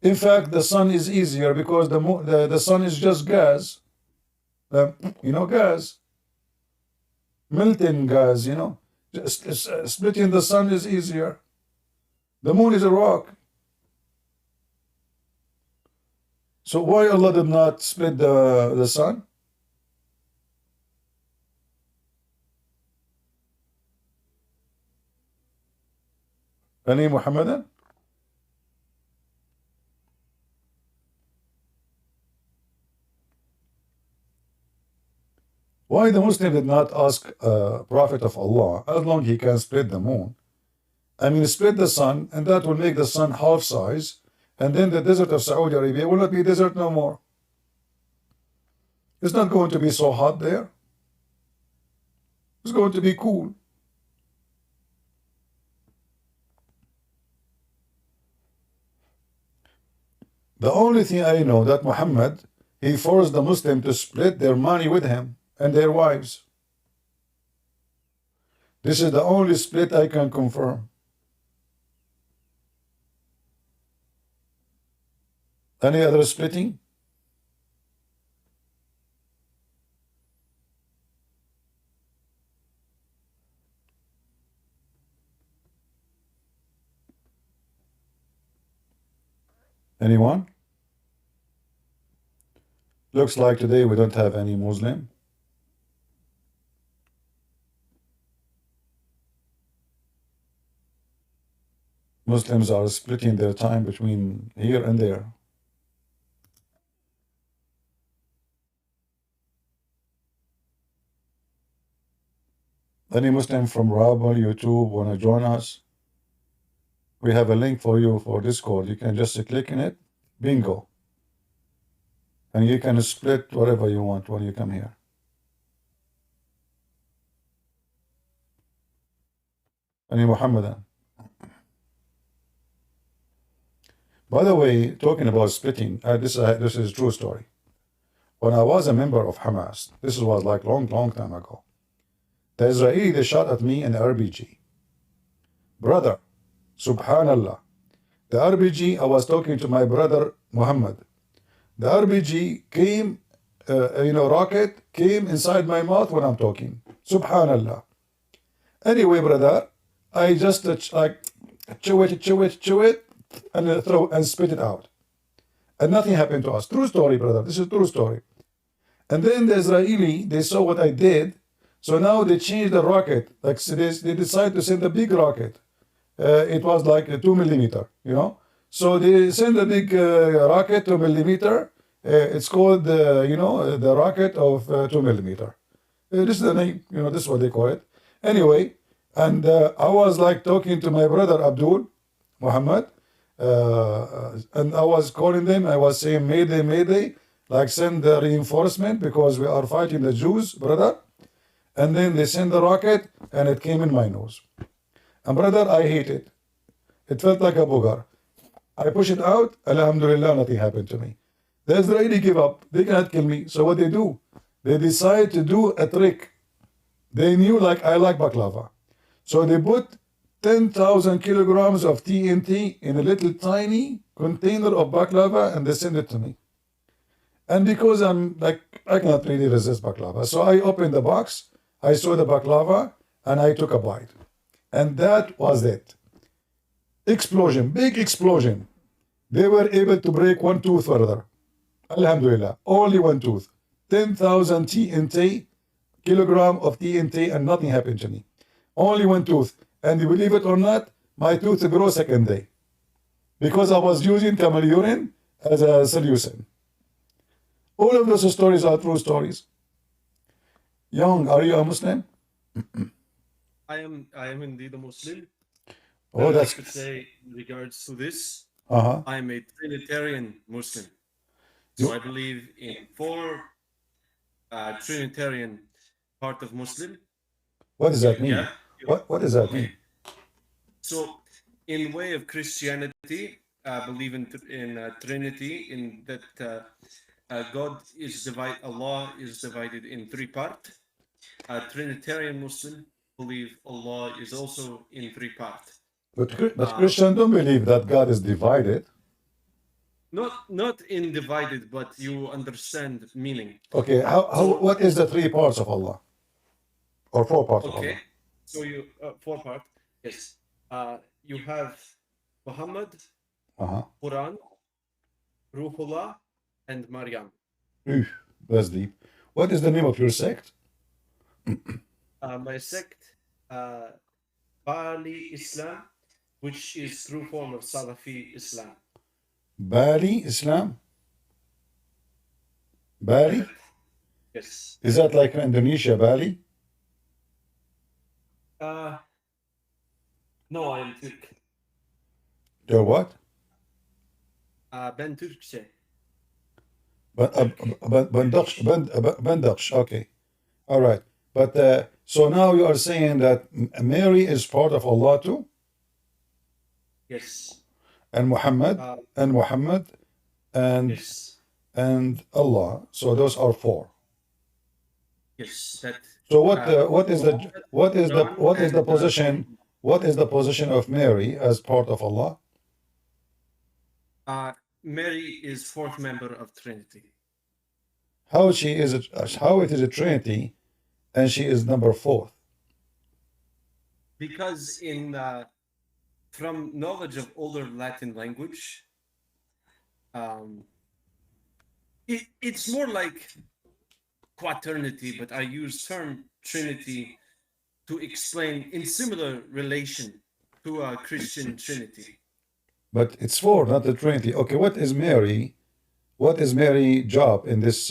In fact, the sun is easier because the sun is just gas. Gas. Melting gas, Splitting the sun is easier. The moon is a rock. So why Allah did not split the sun? Any Muhammadan? Why the Muslim did not ask Prophet of Allah, as long he can split the moon? I mean, split the sun, and that will make the sun half size, and then the desert of Saudi Arabia will not be desert no more. It's not going to be so hot there. It's going to be cool. The only thing I know that Muhammad, he forced the Muslim to split their money with him and their wives. This is the only split I can confirm. Any other splitting? Anyone? Looks like today we don't have any Muslim. Muslims are splitting their time between here and there. Any Muslim from Rabble, YouTube, want to join us? We have a link for you for Discord. You can just click in it. Bingo. And you can split whatever you want when you come here. Any Muhammadan? By the way, talking about splitting, this is a true story. When I was a member of Hamas, this was like long time ago. The Israeli, they shot at me an RPG. Brother, subhanallah. The RPG, I was talking to my brother Muhammad. The RPG came, rocket came inside my mouth when I'm talking. Subhanallah. Anyway, brother, I just chew it, and throw and spit it out. And nothing happened to us. True story, brother. This is true story. And then the Israeli, they saw what I did. So now they changed the rocket. Like they decided to send a big rocket. It was like a 2 millimeter, So they send a big rocket, 2 millimeter. It's called, the rocket of 2 millimeter. This is the name, this is what they call it. Anyway, and I was like talking to my brother Abdul Muhammad, and I was calling them. I was saying, Mayday, Mayday, like send the reinforcement because we are fighting the Jews, brother. And then they sent the rocket, and it came in my nose. And brother, I hate it. It felt like a booger. I push it out, alhamdulillah, nothing happened to me. The Israeli give up. They cannot kill me. So what they do? They decide to do a trick. They knew I like baklava. So they put 10,000 kilograms of TNT in a little tiny container of baklava, and they send it to me. And because I cannot really resist baklava. So I opened the box, I saw the baklava, and I took a bite. And that was it. Explosion, big explosion. They were able to break one tooth further. Alhamdulillah, only one tooth. 10,000 TNT, kilogram of TNT, and nothing happened to me. Only one tooth. And you believe it or not, my tooth grew second day. Because I was using camel urine as a solution. All of those stories are true stories. Young, are you a Muslim?
I am indeed a Muslim.
Oh, that's
I could say in regards to this,
uh-huh.
I'm a Trinitarian Muslim. So I believe in 4 Trinitarian part of Muslim.
What does that mean?
Yeah.
What does that mean?
So, in way of Christianity, I believe in Trinity, in that God is divided, Allah is divided in 3 parts. A Trinitarian Muslim believe Allah is also in 3 parts.
But Christians don't believe that God is divided.
Not in divided, but you understand meaning.
Okay, what is the 3 parts of Allah? Or 4 parts of Allah?
So you four part. Yes. You have Muhammad,
Uh-huh.
Quran, Ruhullah, and Maryam.
Eugh, that's deep. What is the name of your sect?
My sect, Bali Islam, which is true form of Salafi Islam.
Bali Islam? Bali?
Correct. Yes.
Is that like Indonesia, Bali?
No, I am Turk.
Or what?
Ben Türkçe.
Bandaksh. Okay. All right. But so now you are saying that Mary is part of Allah too?
Yes.
And Muhammad and Muhammad and
Yes.
and Allah. So those are four.
Yes. That.
So what is the
Quran
position
and,
what is the position of Mary as part of Allah?
Mary is fourth member of Trinity.
How it is a Trinity and she is number fourth?
Because in from knowledge of older Latin language, it's more like quaternity, but I use term Trinity to explain in similar relation to a Christian Trinity.
But it's four, not the Trinity. Okay, what is Mary? What is Mary's job in this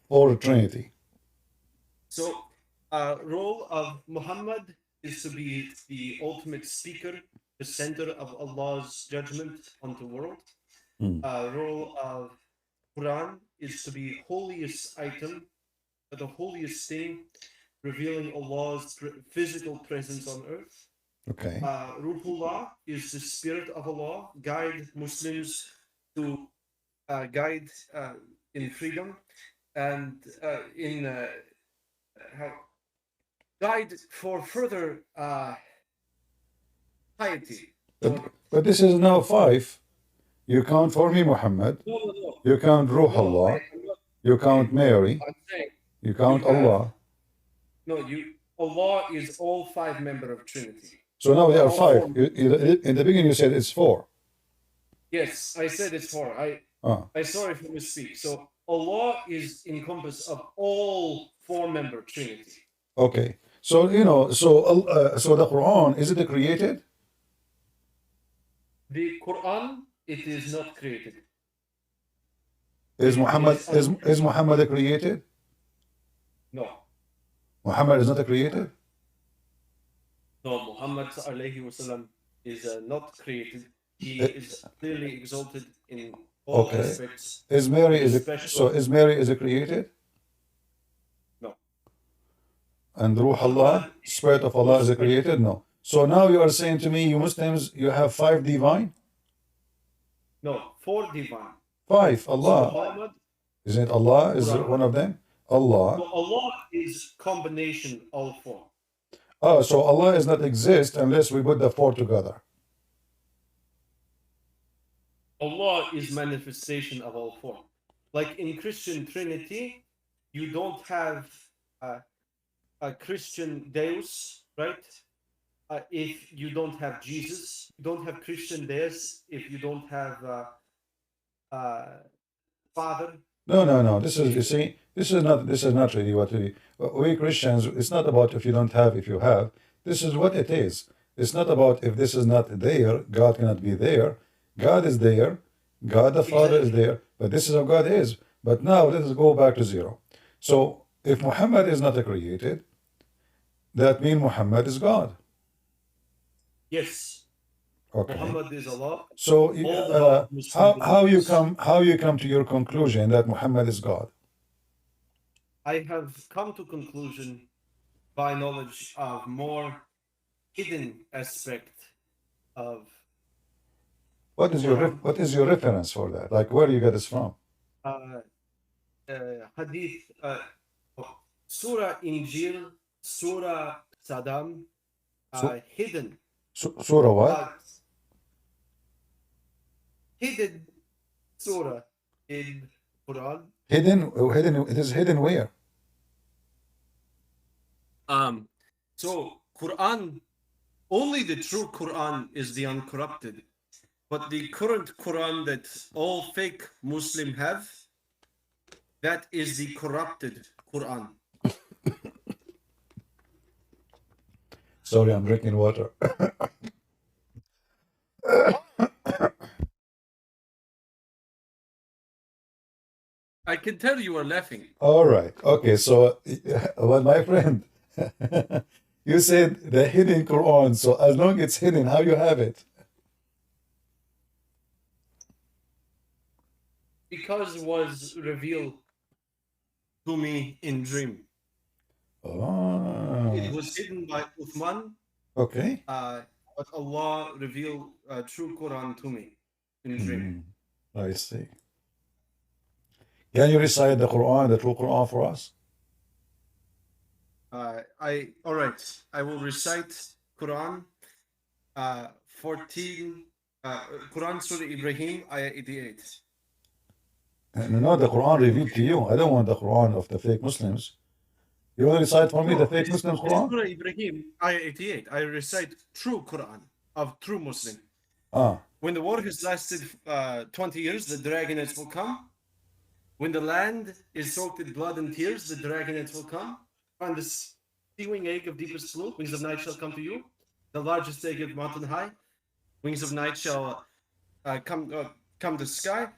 four Trinity?
So, role of Muhammad is to be the ultimate speaker, the center of Allah's judgment on the world. Role of Quran is to be holiest item, the holiest thing, revealing Allah's physical presence on earth.
Okay.
Ruhullah is the spirit of Allah, guide Muslims to guide in freedom and in guide for further piety.
But this is now five. You count for me Muhammad.
No.
You count Ruh
No,
Allah.
I'm not.
You count Mary.
I'm saying
You count
you have-
Allah.
no. Allah is all five member of Trinity.
So now there are
All
five.
four.
In the beginning you said it's four.
Yes, I said it's four. I sorry for misspeak. So Allah is encompass of all four member Trinity.
Okay. So so the Quran, is it created?
The Quran, it is not created.
Is Muhammad created?
No.
Muhammad is not created?
No, Muhammad alayhi wasallam is not created. He is clearly exalted in all
Okay.
aspects.
Is Mary
Special-
is Mary created?
No.
And Ruh Allah, Spirit of Allah is created? No. So now you are saying to me, you Muslims, you have five divine?
No, four divine.
Five. Allah.
Muhammad.
Isn't it Allah is
Quran.
one of them? Allah.
So Allah is combination all four.
Oh, so Allah does not exist unless we put the four together.
Allah is manifestation of all four. Like in Christian Trinity, you don't have a Christian Deus, right? If you don't have Jesus, you don't have Christian Deus if you don't have Father.
No. This is, you see, this is not really what we Christians, it's not about if you don't have, if you have. This is what it is. It's not about if this is not there, God cannot be there. God is there. God the Father is there. But this is how God is. But now let us go back to zero. So if Muhammad is not created, that means Muhammad is God.
Yes.
Okay.
Muhammad is Allah.
So
All the
how you come to your conclusion that Muhammad is God?
I have come to conclusion by knowledge of more hidden aspect of
What is your reference for that? Like where you get this from?
hadith, Surah Injil, Surah Saddam, hidden.
Surah what?
Hidden surah in Quran.
Hidden. It is hidden where?
So Quran, only the true Quran is the uncorrupted. But the current Quran that all fake Muslim have, that is the corrupted Quran.
Sorry, I'm drinking water.
I can tell you are laughing.
All right. Okay. So, well, my friend, you said the hidden Quran. So, as long as it's hidden, how you have it?
Because it was revealed to me in dream. It
Oh,
was hidden by Uthman,
okay.
but Allah revealed true Quran to me in dream.
I see. Can you recite the Quran, the true Quran for us?
All right. I will recite Quran 14, Quran Surah Ibrahim, ayah 88.
No, the Quran revealed to you. I don't want the Quran of the fake Muslims. You want to recite for me the
No,
fake Muslim
this
Quran?
Surah Ibrahim, ayah 88. I recite true Quran of true Muslim.
Ah,
When the war has lasted 20 years, the dragons will come. When the land is soaked with blood and tears, the dragons will come. And the sea-wing egg of deepest blue, wings of night shall come to you. The largest egg of mountain high, wings of night shall come to the sky.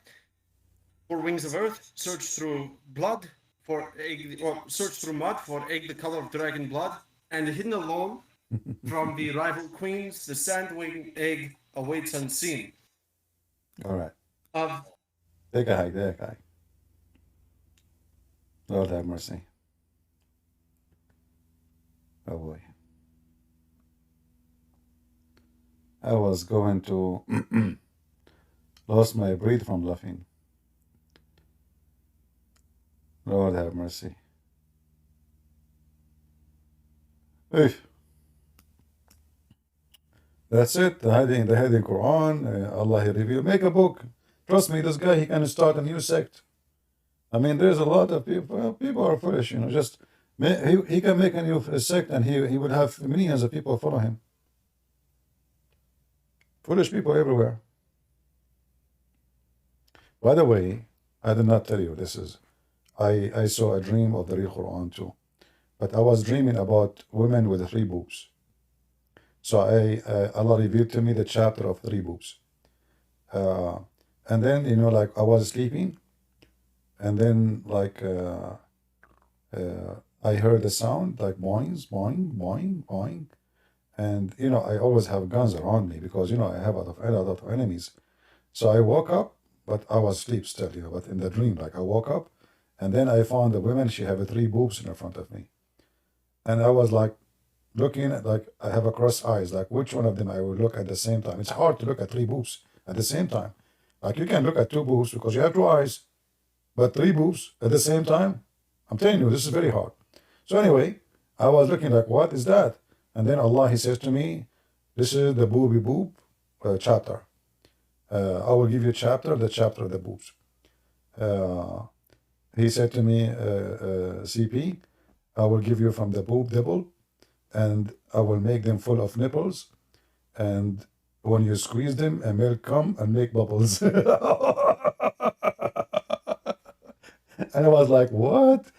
For wings of earth, search through blood for egg, or search through mud for egg the color of dragon blood, and hidden alone from the rival queens, the sand-wing egg awaits unseen.
all right.
Of
Take a hike, take a hike. Lord have mercy. Oh boy. I was going to lost my breath from laughing. Lord have mercy. Hey, that's it. The hiding Quran. Allah He revealed. Make a book. Trust me, this guy he can start a new sect. I mean, there's a lot of people. People are foolish, you know. Just he can make a new sect, and he would have millions of people follow him. Foolish people everywhere. By the way, I did not tell you this is. I saw a dream of the real Quran too, but I was dreaming about women with 3 boobs. So Allah revealed to me the chapter of 3 boobs, and then like I was sleeping, and then like I heard a sound like boings, boing, boing, boing, and I always have guns around me because I have a lot of enemies. So I woke up, but I was asleep still, but in the dream, like I woke up, and then I found the woman, she had 3 boobs in front of me. And I was like looking at, like I have a cross eyes, like which one of them I will look at the same time. It's hard to look at 3 boobs at the same time. Like you can look at 2 boobs because you have 2 eyes, but 3 boobs at the same time, I'm telling you, this is very hard. So anyway, I was looking like, what is that? And then Allah, He says to me, this is the booby boob chapter. I will give you the chapter of the boobs. He said to me, CP, I will give you from the boob dibble, and I will make them full of nipples, and when you squeeze them, a milk come and make bubbles. And I was like, what?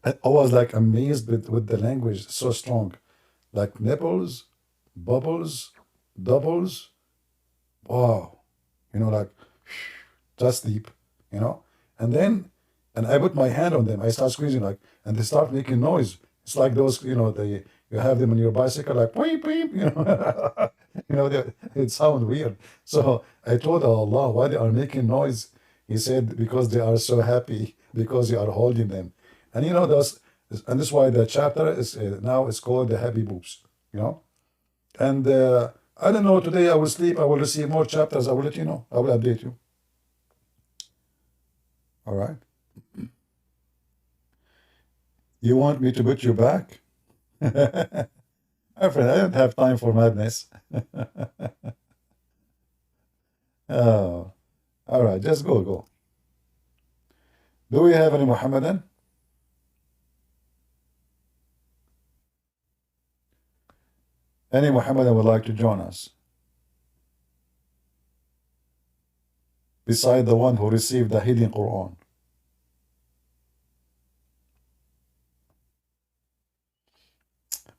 I was like amazed with the language, so strong. Like nipples, bubbles, doubles. Wow. Like just deep, and I put my hand on them. I start squeezing, like, and they start making noise. It's like those, you have them on your bicycle, like, beep, beep, it sounds weird. So I told Allah why they are making noise. He said, because they are so happy, because you are holding them. And those, and this is why the chapter is now it's called the happy boobs, And I don't know, today I will sleep, I will receive more chapters, I will let you know, I will update you. All right. You want me to put you back? My friend, I don't have time for madness. Oh, all right, just go. Do we have any Muhammadan? Any Muhammadan would like to join us? Beside the one who received the hidden Quran.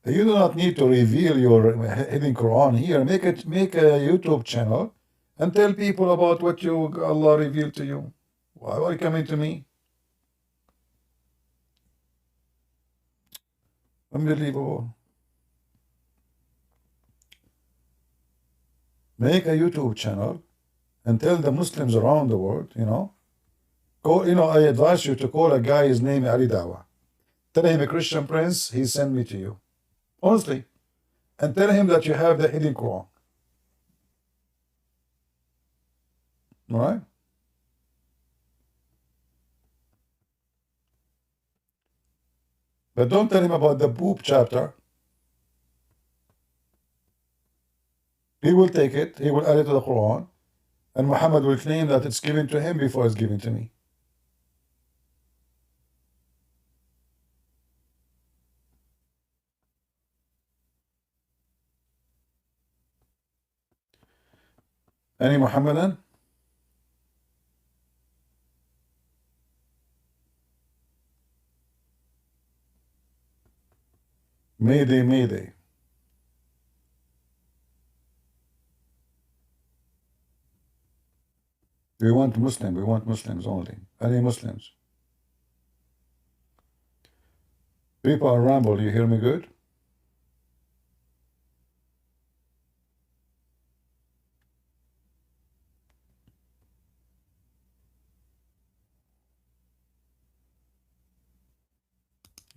You do not need to reveal your hidden Quran here. Make a YouTube channel and tell people about what Allah revealed to you. Why are you coming to me? Unbelievable. Make a YouTube channel and tell the Muslims around the world, I advise you to call a guy, his name Ali Dawa. Tell him, a Christian prince, he sent me to you. Honestly. And tell him that you have the hidden Quran. All right? But don't tell him about the poop chapter. He will take it, he will add it to the Quran, and Muhammad will claim that it's given to him before it's given to me. Any Muhammadan? Mayday, mayday. We want Muslims only. Any Muslims? People are ramble, you hear me good?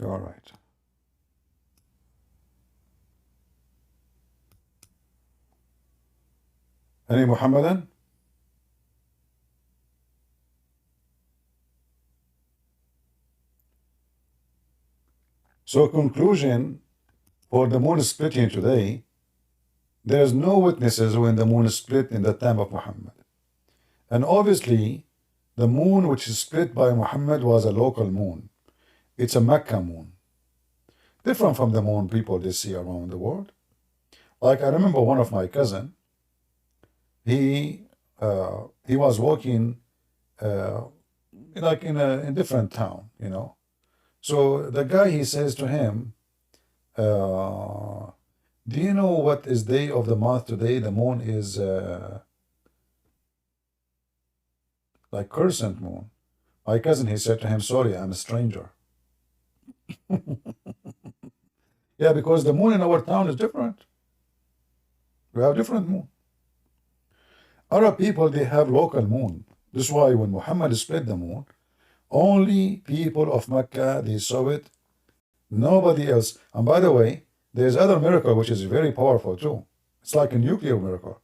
All right. Any Muhammadan? So conclusion for the moon splitting today, there's no witnesses when the moon split in the time of Muhammad. And obviously, the moon which is split by Muhammad was a local moon. It's a Mecca moon. Different from the moon people they see around the world. Like I remember one of my cousin, he was walking like in a different town, So the guy, he says to him, do you know what is day of the month today? The moon is like crescent moon. My cousin, he said to him, sorry, I'm a stranger. Yeah, because the moon in our town is different. We have different moon. Arab people, they have local moon. This is why when Muhammad split the moon, only people of Mecca, they saw it. Nobody else. And by the way, there's other miracle which is very powerful too. It's like a nuclear miracle.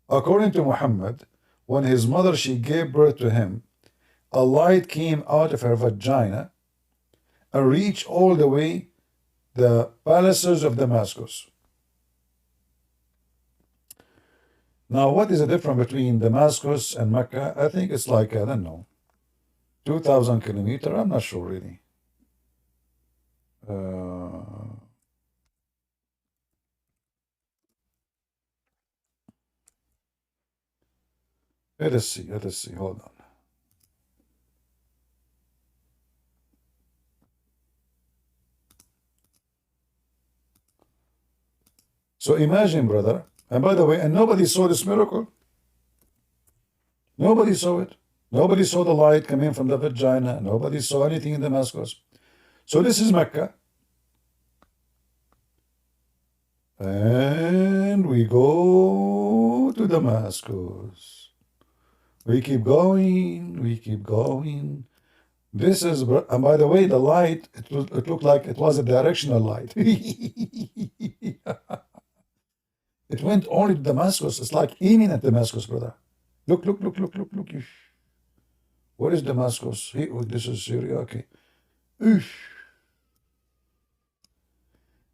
According to Muhammad, when his mother, she gave birth to him, a light came out of her vagina and reached all the way the palaces of Damascus. Now, what is the difference between Damascus and Mecca? I think it's like, I don't know, 2,000 kilometers. I'm not sure really. Let us see, hold on. So imagine, brother, and by the way, and nobody saw this miracle. Nobody saw it. Nobody saw the light coming from the vagina. Nobody saw anything in Damascus. So this is Mecca. And we go to Damascus. We keep going, we keep going. This is, and by the way, the light, it looked like it was a directional light. It went only to Damascus. It's like aiming at Damascus, brother. Look. Where is Damascus? This is Syria, okay.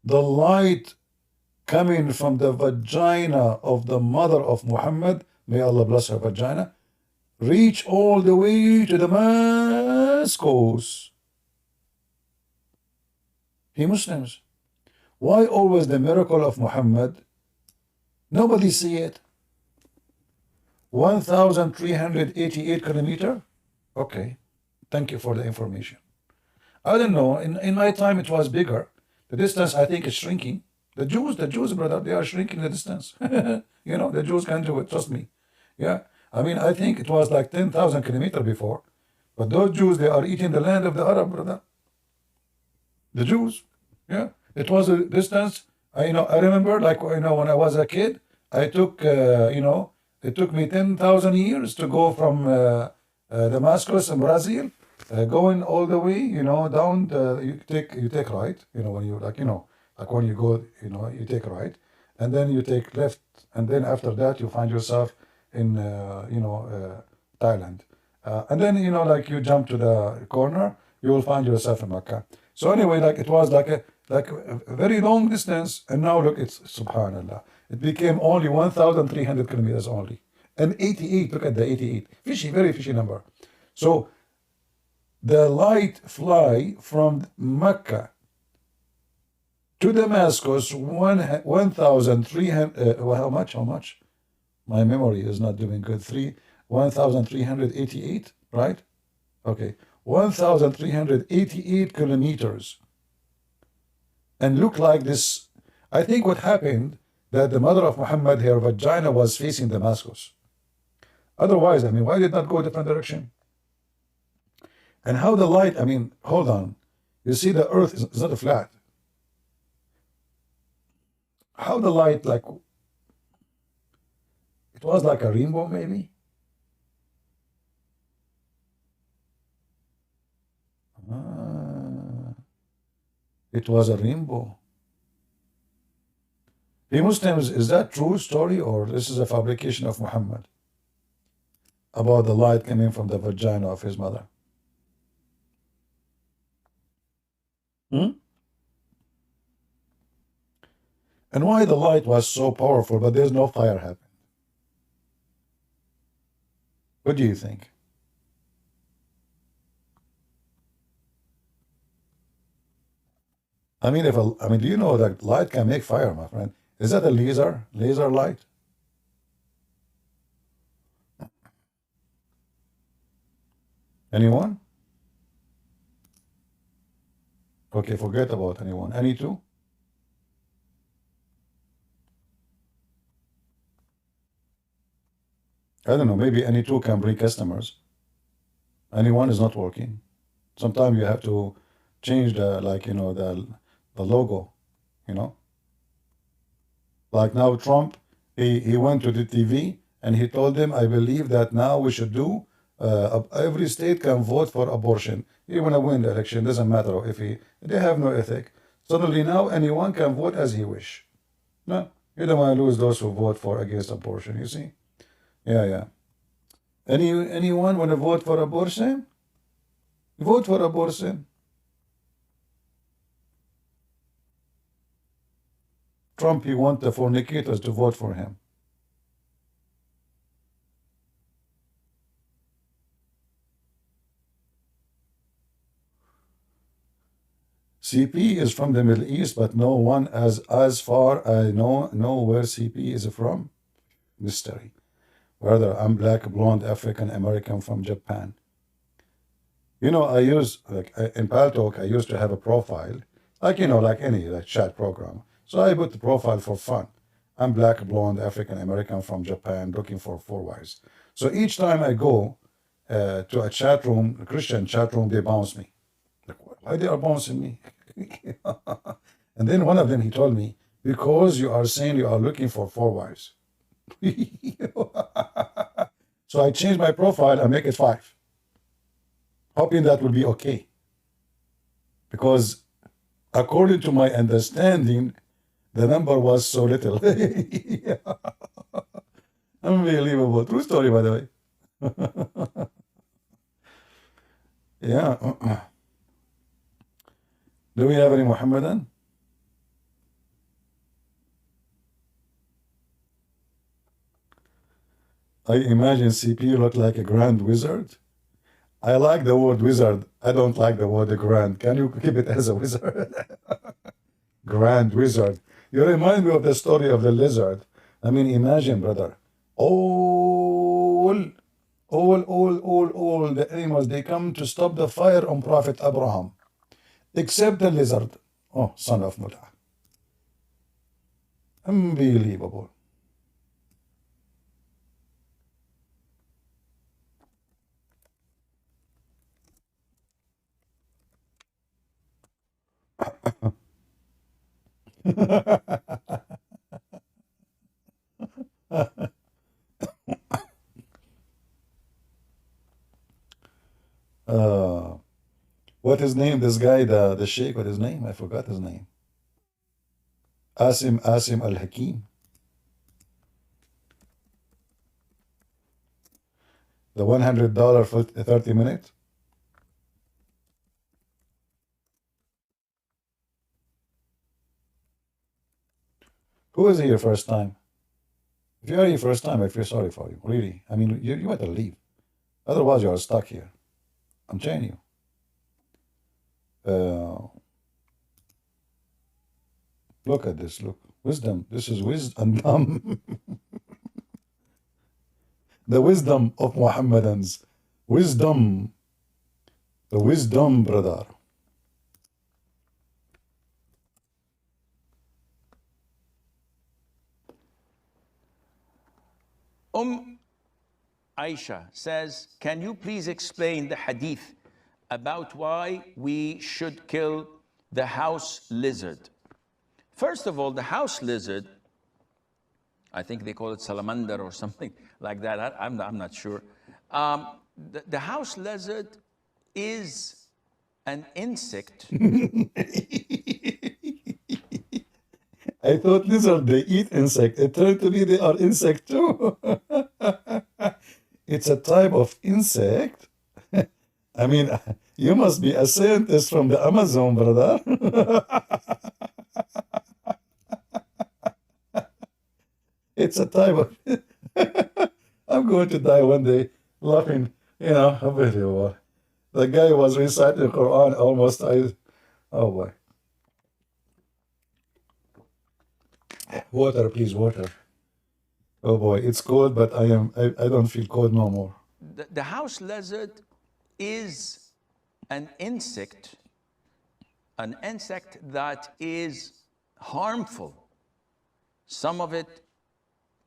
The light coming from the vagina of the mother of Muhammad, may Allah bless her vagina, reach all the way to Damascus. Hey Muslims, Why always the miracle of Muhammad? Nobody see it. 1,388 kilometer? Okay, thank you for the information. I don't know, in my time it was bigger. The distance I think is shrinking. The Jews, brother, they are shrinking the distance. You know, the Jews can do it, trust me. Yeah, I mean, I think it was like 10,000 kilometers before. But those Jews, they are eating the land of the Arab, brother. The Jews, yeah. It was a distance, I remember, like, when I was a kid, I took, it took me 10,000 years to go from Damascus in Brazil, going all the way, down, you take right, when you, like when you go, you take right, and then you take left, and then after that you find yourself in, Thailand. And then, like you jump to the corner, you will find yourself in Mecca. So anyway, like it was like a very long distance, and now look, it's subhanallah. It became only 1,300 kilometers only. And 88, look at the 88. Fishy, very fishy number. So the light fly from Mecca to Damascus, 1,300, how much? My memory is not doing good. 1,388, right? Okay, 1,388 kilometers. And look like this. I think what happened, that the mother of Muhammad, her vagina was facing Damascus. Otherwise, I mean, why did not go a different direction? And how the light, I mean, hold on. You see, the earth is not flat. How the light, like, it was like a rainbow, maybe? It was a rainbow. Hey Muslims, is that true story, or this is a fabrication of Muhammad about the light coming from the vagina of his mother? And why the light was so powerful, but there's no fire happening? What do you think? I mean, do you know that light can make fire, my friend? Is that a laser light? Anyone? Okay, forget about anyone. Any two? I don't know, maybe any two can bring customers. Anyone is not working. Sometimes you have to change the, like, the logo, Like now Trump, he went to the TV and he told them, I believe that now we should do, every state can vote for abortion. He want to win the election, doesn't matter if they have no ethic. Suddenly now anyone can vote as he wish. No, you don't want to lose those who vote for against abortion, you see? Yeah. Anyone want to vote for abortion? Vote for abortion. Trump, he wants the fornicators to vote for him. CP is from the Middle East, but no one as far I know where CP is from. Mystery. Whether I'm black, blonde, African, American from Japan. I use, like, in Paltalk, I used to have a profile, like, like any chat program. So I put the profile for fun. I'm black, blonde, African, American from Japan, looking for 4 wives. So each time I go to a chat room, a Christian chat room, they bounce me. Like, why they are bouncing me? And then one of them, he told me, because you are saying you are looking for 4 wives. So I changed my profile and make it 5. Hoping that will be okay. Because according to my understanding, the number was so little. Yeah. Unbelievable. True story, by the way. Yeah. Do we have any Muhammadan? I imagine CP looked like a grand wizard. I like the word wizard. I don't like the word grand. Can you keep it as a wizard? Grand wizard. You remind me of the story of the lizard. I mean, imagine, brother. All, all the animals, they come to stop the fire on Prophet Abraham, except the lizard. Oh, son of Mut'ah. Unbelievable. uh, what his name? This guy, the sheikh, what his name? I forgot his name. Asim al-Hakim. The $100 for 30 minutes. Who is here first time? If you're here first time, I feel sorry for you. Really. I mean, you better leave. Otherwise, you are stuck here. I'm telling you. Look at this. Look. Wisdom. This is wisdom. The wisdom of Muhammadans. Wisdom. The wisdom, brother.
Aisha says, can you please explain the hadith about why we should kill the house lizard? First of all, the house lizard, I think they call it salamander or something like that. I'm not sure. The house lizard is an insect.
I thought lizard, they eat insect. It turned to be they are insect too. It's a type of insect. I mean, you must be a scientist from the Amazon, brother. It's a type of... I'm going to die one day laughing, unbelievable. The guy was reciting the Quran almost. Oh boy. Water, please, water. Oh boy, it's cold, but I don't feel cold no more.
The house lizard is an insect that is harmful. Some of it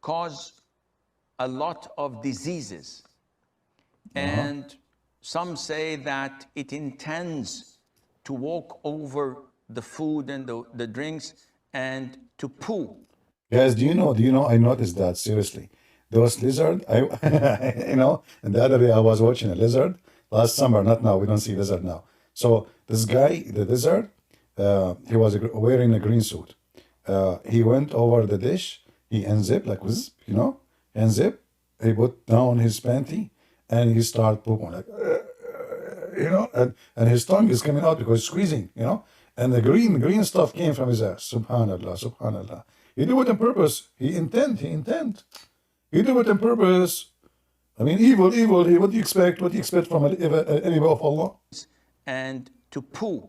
cause a lot of diseases. And some say that it intends to walk over the food and the drinks and to poo.
Guys, do you know, I noticed that, seriously. Those lizard, and the other day I was watching a lizard last summer, not now, we don't see lizard now. So this guy, the lizard, he was wearing a green suit. He went over the dish, he unzipped, like, unzip, he put down his panty, and he started pooping, like, and his tongue is coming out because it's squeezing, and the green stuff came from his ass. Subhanallah, subhanallah. He do it on purpose. He intend. He do it on purpose. I mean, evil. What do you expect? What do you expect from an enemy of Allah?
And to poo,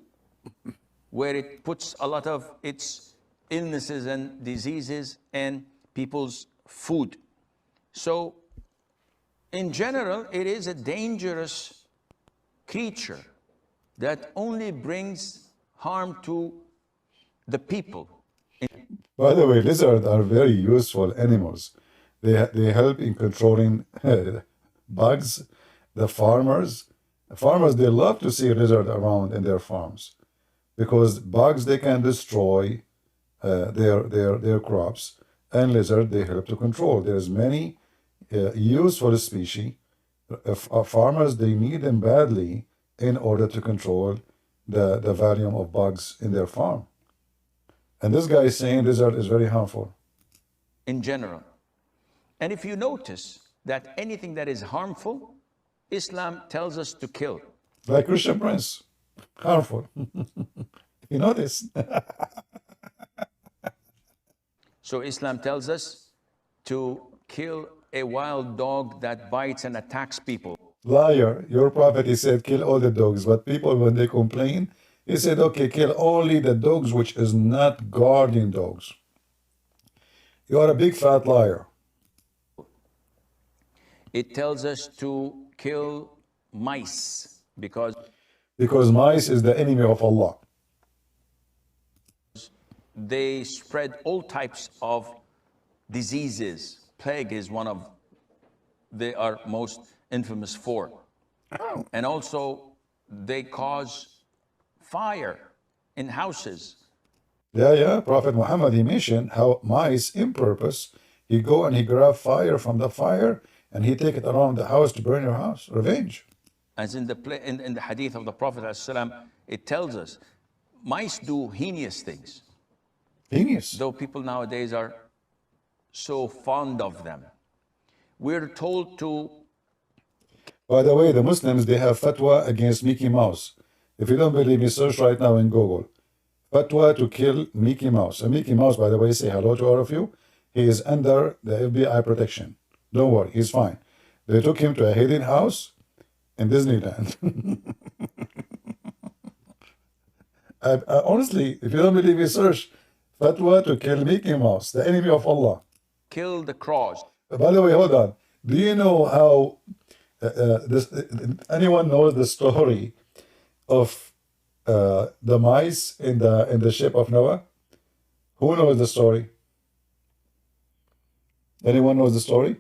where it puts a lot of its illnesses and diseases in people's food. So, in general, it is a dangerous creature that only brings harm to the people.
By the way, lizards are very useful animals. They help in controlling bugs. The farmers, they love to see lizard around in their farms because bugs, they can destroy their crops, and lizard, they help to control. There's many useful species. Farmers, they need them badly in order to control the volume of bugs in their farm. And this guy is saying lizard is very harmful.
In general. And if you notice that anything that is harmful, Islam tells us to kill.
Like Christian Prince, harmful. You know this.
So Islam tells us to kill a wild dog that bites and attacks people.
Liar. Your prophet, he said, kill all the dogs. But people, when they complain, He said, okay, kill only the dogs which is not guardian dogs. You are a big fat liar.
It tells us to kill mice because
mice is the enemy of Allah.
they spread all types of diseases. Plague is one of they are most infamous for. And also they cause fire in houses.
Yeah. Prophet Muhammad, he mentioned how mice, in purpose, he go and he grab fire from the fire and he take it around the house to burn your house. Revenge.
As in the hadith of the Prophet ﷺ, it tells us mice do heinous things.
Genius.
Though people nowadays are so fond of them. We're told to.
By the way, the Muslims, they have fatwa against Mickey Mouse. If you don't believe me, search right now in Google. Fatwa to kill Mickey Mouse. And Mickey Mouse, by the way, say hello to all of you. He is under the FBI protection. Don't worry, he's fine. They took him to a hidden house in Disneyland. Honestly, if you don't believe me, search fatwa to kill Mickey Mouse, the enemy of Allah.
Kill the crows.
By the way, hold on. Do you know how anyone knows the story of the mice in the ship of Noah? Who knows the story? Anyone knows the story?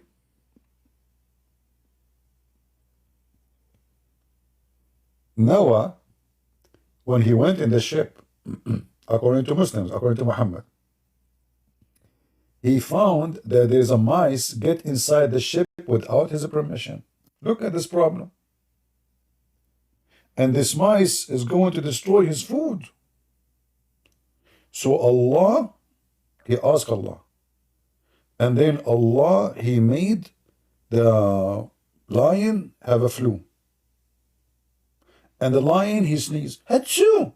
Noah, when he went in the ship, according to Muslims, according to Muhammad, he found that there's a mice get inside the ship without his permission. Look at this problem. And this mice is going to destroy his food. So Allah, he asked Allah. And then Allah, he made the lion have a flu. And the lion, he sneezed, Achoo!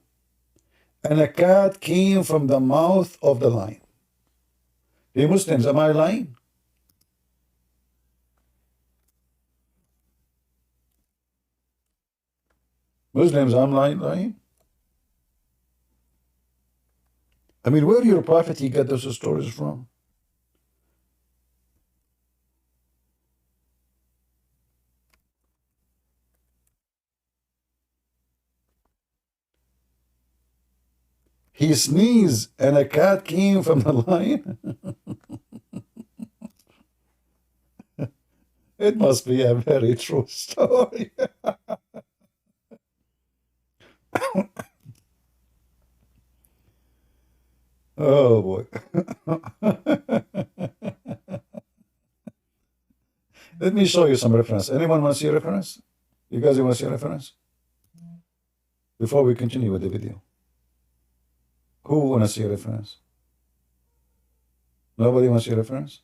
And a cat came from the mouth of the lion. Hey Muslims, am I lying? Muslims, I'm lying? I mean, where your prophet he got those stories from? He sneezed and a cat came from the lion? It must be a very true story. Oh boy. Let me show you some reference. Anyone want to see a reference? You guys want to see a reference? Before we continue with the video. Who want to see a reference? Nobody wants to see a reference?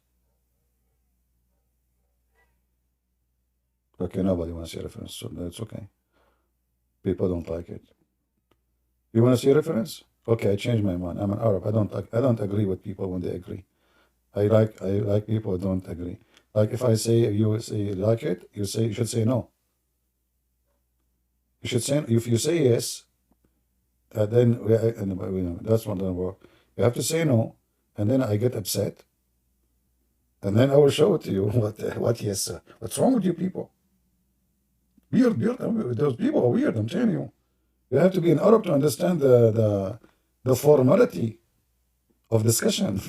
Okay, nobody wants to see a reference, so that's okay. People don't like it. You want to see a reference? Okay, I changed my mind. I'm an Arab. I don't agree with people when they agree. I like people who don't agree. Like if I say you say you like it, you should say no. You should say if you say yes, then that's one doesn't work. You have to say no, and then I get upset, and then I will show it to you what yes. What's wrong with you people? Weird. Those people are weird. I'm telling you. You have to be an Arab to understand the formality of discussion.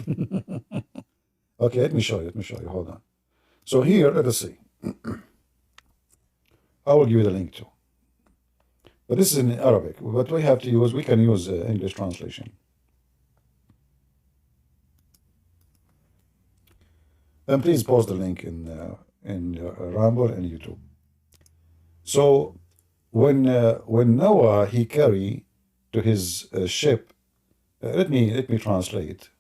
Okay, let me show you. Hold on. So here, let us see. I will give you the link too. But this is in Arabic. What we have to use, we can use English translation. And please post the link in Rumble and YouTube. So when Noah he carried to his ship, let me translate.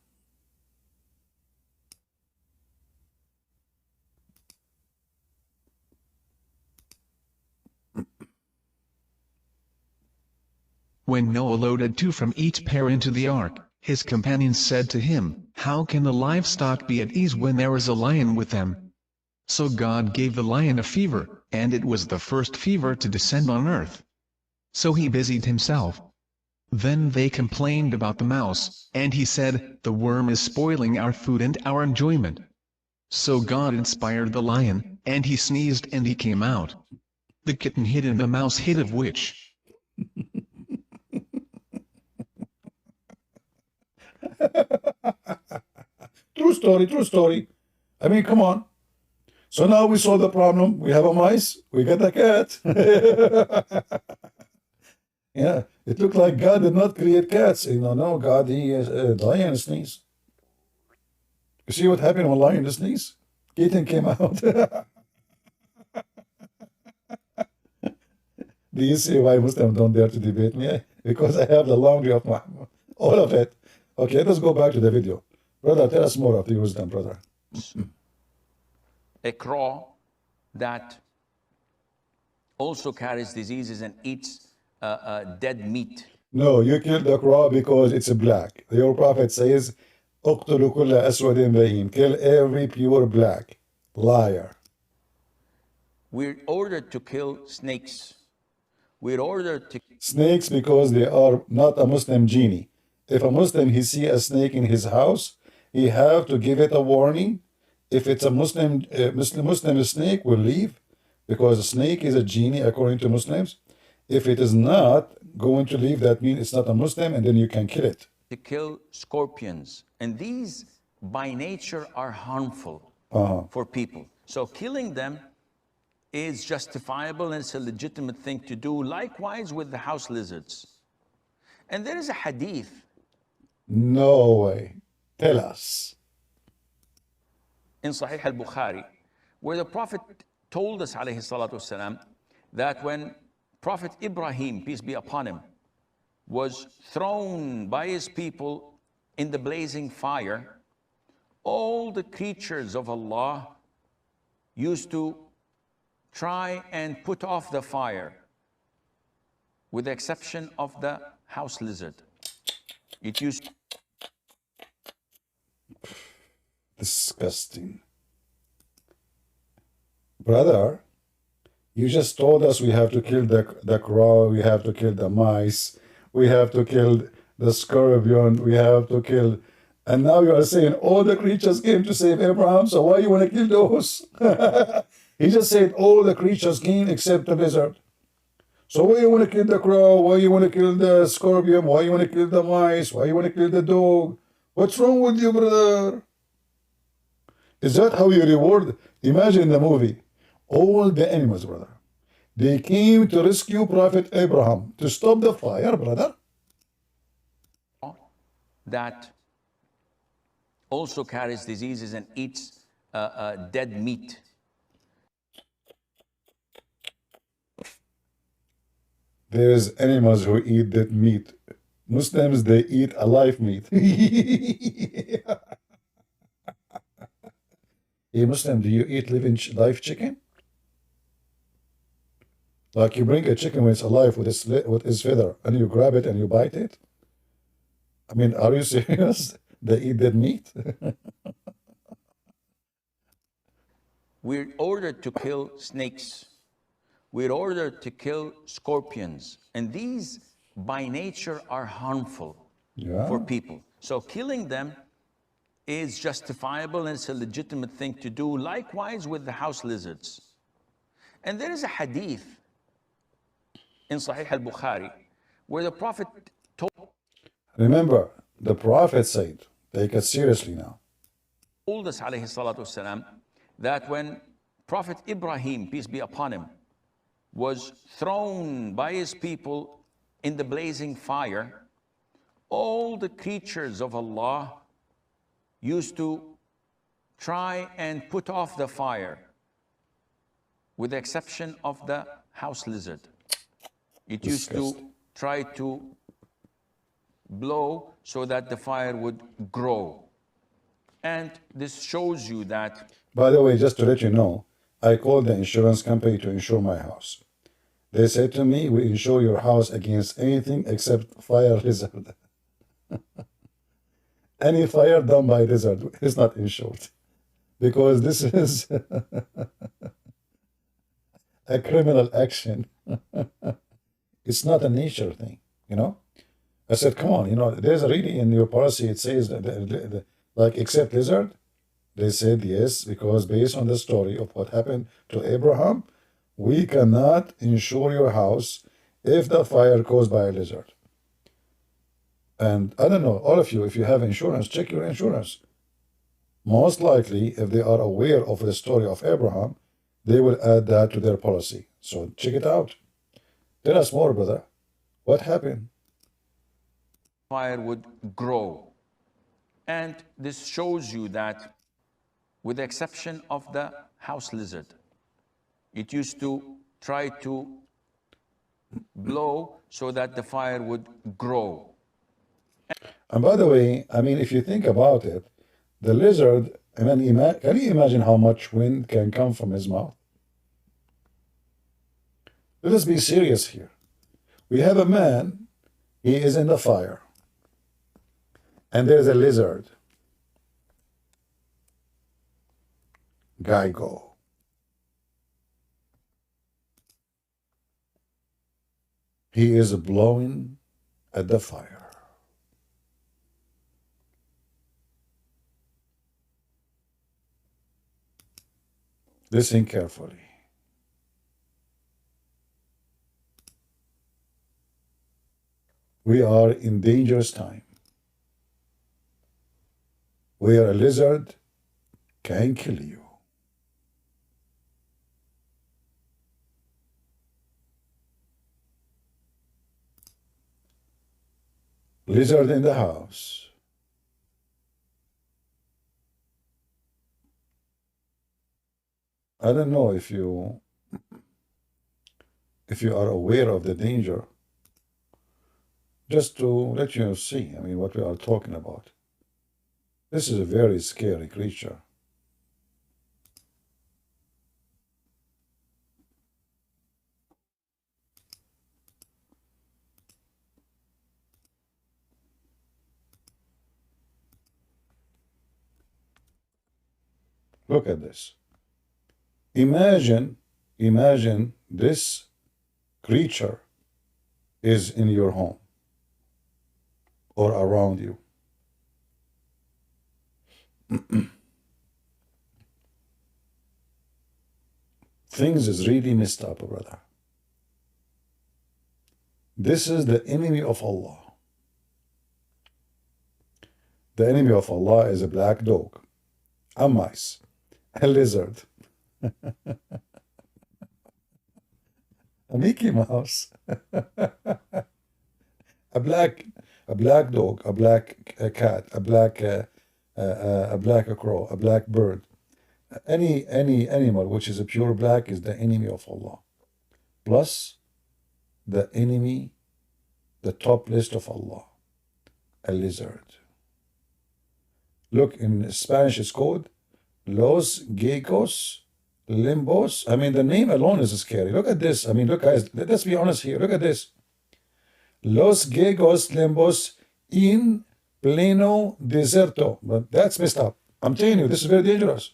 When Noah loaded two from each pair into the ark, his companions said to him, "How can the livestock be at ease when there is a lion with them?" So God gave the lion a fever, and it was the first fever to descend on earth. So he busied himself. Then they complained about the mouse, and he said, "The worm is spoiling our food and our enjoyment." So God inspired the lion, and he sneezed and he came out. The kitten hid and the mouse hid, of which
True story, true story. I mean, come on. So now we solve the problem. We have a mice. We get a cat. Yeah, it looked like God did not create cats. No, God, he is lion sneeze. You see what happened when lion sneeze? Kitten came out. Do you see why Muslims don't dare to debate me? Because I have the laundry of all of it. Okay, let's go back to the video. Brother, tell us more of the wisdom, brother.
A crow that also carries diseases and eats dead meat.
No, you killed the crow because it's black. Your prophet says, "اقتلوا كل أسود بهيم." Kill every pure black. Liar.
We're ordered to kill snakes. We're ordered to
Snakes because they are not a Muslim genie. If a Muslim he see a snake in his house, he have to give it a warning. If it's a Muslim snake will leave because a snake is a genie according to Muslims. If it is not going to leave, that means it's not a Muslim, and then you can kill it.
kill scorpions, and these by nature are harmful for people. So killing them is justifiable and it's a legitimate thing to do. Likewise with the house lizards. And there is a hadith.
No way. Tell us.
In Sahih al-Bukhari, where the Prophet told us, alayhi salatu wasalam, that when Prophet Ibrahim, peace be upon him, was thrown by his people in the blazing fire, all the creatures of Allah used to try and put off the fire, with the exception of the house lizard. It used
Disgusting. Brother, you just told us we have to kill the crow, we have to kill the mice, we have to kill the scorpion, we have to kill, and now you are saying all the creatures came to save Abraham, so why you want to kill those? He just said all the creatures came except the lizard. So why you want to kill the crow? Why you want to kill the scorpion? Why you want to kill the mice? Why you want to kill the dog? What's wrong with you, brother? Is that how you reward? Imagine the movie. All the animals, brother. They came to rescue Prophet Abraham to stop the fire, brother.
that also carries diseases and eats dead meat.
There's animals who eat dead meat. Muslims, they eat alive meat. Hey, Muslim, do you eat live chicken? Like you bring a chicken when it's alive with its feather, and you grab it and you bite it? I mean, are you serious? They eat dead meat?
We're ordered to kill snakes. We're ordered to kill scorpions. And these, by nature, are harmful for people. So killing them is justifiable and it's a legitimate thing to do. Likewise with the house lizards. And there is a hadith in Sahih al-Bukhari where the Prophet
Remember, the Prophet said, take it seriously now.
told us, alayhi salatu wasalam, that when Prophet Ibrahim, peace be upon him, was thrown by his people in the blazing fire, all the creatures of Allah used to try and put off the fire, with the exception of the house lizard. It used to try to blow so that the fire would grow. And this shows you that.
By the way, just to let you know, I called the insurance company to insure my house. They said to me, we insure your house against anything except fire lizard. Any fire done by lizard is not insured. Because this is a criminal action. It's not a nature thing, you know? I said, come on, there's already in your policy, it says that, like, except lizard. They said yes, because based on the story of what happened to Abraham, we cannot insure your house if the fire caused by a lizard. And I don't know, all of you, if you have insurance, check your insurance. Most likely, if they are aware of the story of Abraham, they will add that to their policy. So check it out. Tell us more, brother. What happened?
Fire would grow. And this shows you that, with the exception of the house lizard, it used to try to blow so that the fire would grow.
And by the way, I mean, if you think about it, the lizard, I mean, can you imagine how much wind can come from his mouth? Let us be serious here. We have a man, he is in the fire, and there's a lizard. Guy go. He is blowing at the fire. Listen carefully. We are in dangerous time, where a lizard can kill you. Lizard in the house. I don't know if you are aware of the danger, just to let you see, I mean, what we are talking about. This is a very scary creature. Look at this. Imagine this creature is in your home or around you. Things is really messed up, brother. This is the enemy of Allah. The enemy of Allah is a black dog, a mice, a lizard, a Mickey Mouse, a black dog, a black cat, a black crow, a black bird. Any animal which is a pure black is the enemy of Allah. Plus the enemy, the top list of Allah, a lizard. Look, in Spanish it's called Los Geckos Limbos. I mean, the name alone is scary. Look at this. I mean, look, guys, let's be honest here. Look at this. Los Geckos Limbos in pleno deserto. But that's messed up. I'm telling you, this is very dangerous.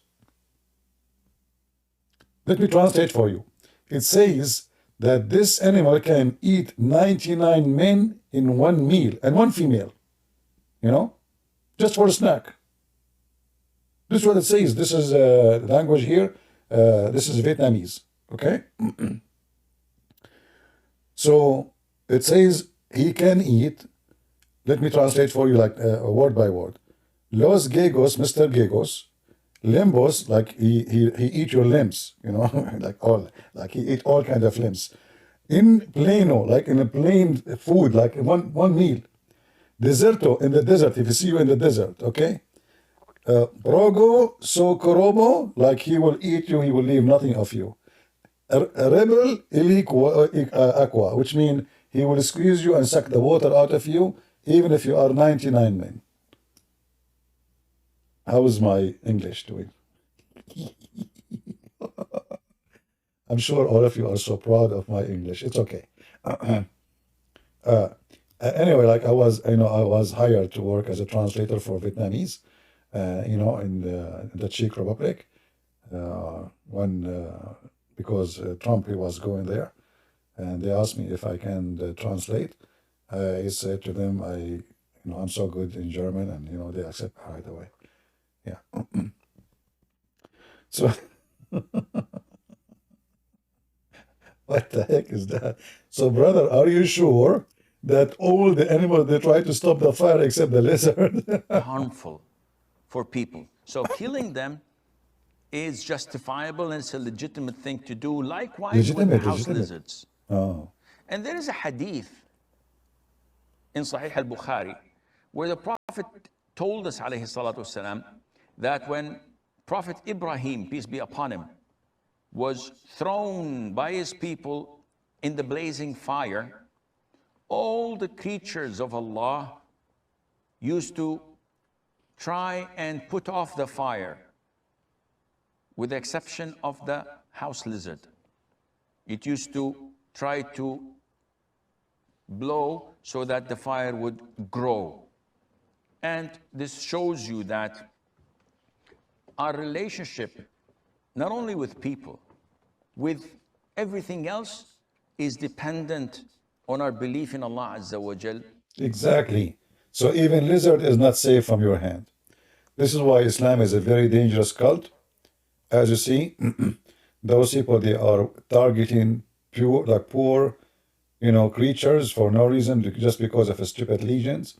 Let me translate for you. It says that this animal can eat 99 men in one meal and one female, just for a snack. This is what it says. This is language here. This is Vietnamese, okay? So it says he can eat. Let me translate for you like word by word. Los Geckos, Mr. Geckos, limbos, like he eat your limbs, like he eat all kind of limbs. In pleno, like in a plain food, like one meal. Deserto, in the desert, if you see you in the desert, okay? Progo socorobo, like he will eat you, he will leave nothing of you. Rebel aqua, which means he will squeeze you and suck the water out of you, even if you are 99 men. How is my English doing? I'm sure all of you are so proud of my English. It's okay. Anyway, like I was hired to work as a translator for Vietnamese, in the Czech Republic, because Trump, he was going there, and they asked me if I can translate. I said to them, I'm so good in German, and they accept right away. Yeah. So what the heck is that? So, brother, are you sure that all the animals they try to stop the fire except the lizard?
Harmful for people. So killing them is justifiable and it's a legitimate thing to do. Likewise with the house
Legitimate.
lizards.
Oh,
And there is a hadith in Sahih al-Bukhari where the Prophet told us, alayhi salatu wasalam, that when Prophet Ibrahim, peace be upon him, was thrown by his people in the blazing fire, all the creatures of Allah used to try and put off the fire, with the exception of the house lizard. It used to try to blow so that the fire would grow. And this shows you that our relationship, not only with people, with everything else, is dependent on our belief in Allah Azza wa Jal.
exactly. So even lizard is not safe from your hand. This is why Islam is a very dangerous cult. As you see, those people, they are targeting poor, creatures for no reason, just because of stupid legends,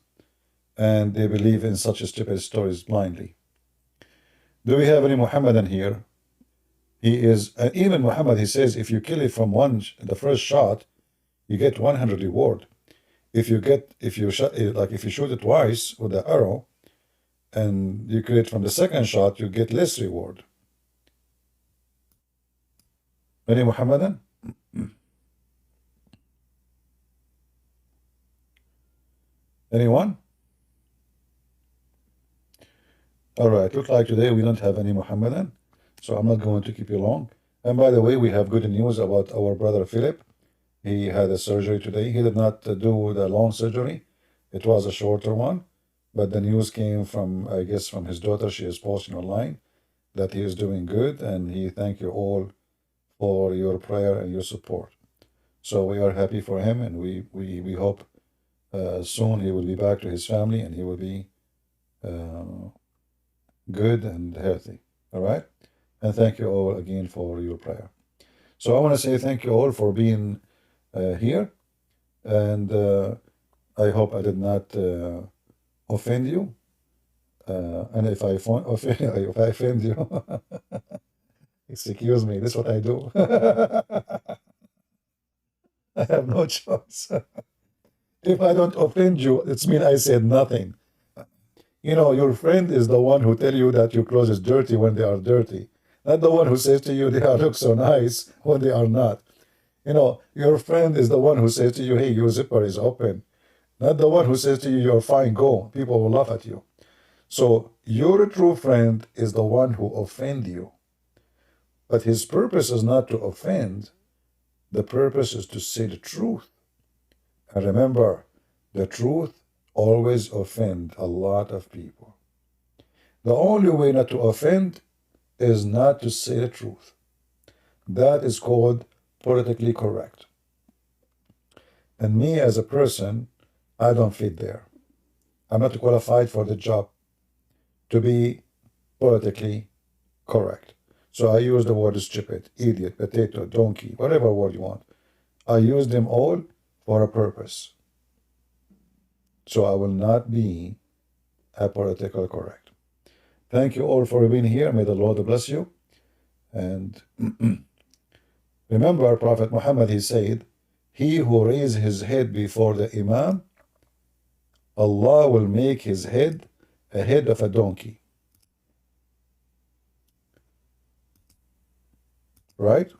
and they believe in such stupid stories blindly. Do we have any Muhammadan here? He is, even Muhammad, he says, if you kill it from the first shot, you get 100 reward. If you shoot it twice with the arrow, and you kill it from the second shot, you get less reward. Any Muhammadan? Anyone? All right, look like today we don't have any Muhammadan, so I'm not going to keep you long. And by the way, we have good news about our brother Philip. He had a surgery today. He did not do the long surgery. It was a shorter one, but the news came from, I guess, from his daughter. She is posting online that he is doing good, and he thank you all for your prayer and your support. So we are happy for him, and we hope soon he will be back to his family and he will be good and healthy. All right? And thank you all again for your prayer. So I want to say thank you all for being here, and I hope I did not offend you. And if I offend you, excuse me, this is what I do. I have no choice. If I don't offend you, it means I said nothing. Your friend is the one who tell you that your clothes is dirty when they are dirty, not the one who says to you they look so nice when they are not. Your friend is the one who says to you, hey, your zipper is open, not the one who says to you, you're fine, go. People will laugh at you. So your true friend is the one who offend you. But his purpose is not to offend. The purpose is to say the truth. And remember, the truth always offend a lot of people. The only way not to offend is not to say the truth. That is called politically correct. And me as a person, I don't fit there. I'm not qualified for the job to be politically correct. So I use the word stupid, idiot, potato, donkey, whatever word you want. I use them all for a purpose. So I will not be a political correct. Thank you all for being here. May the Lord bless you. And remember, Prophet Muhammad, he said, he who raises his head before the Imam, Allah will make his head a head of a donkey. Right?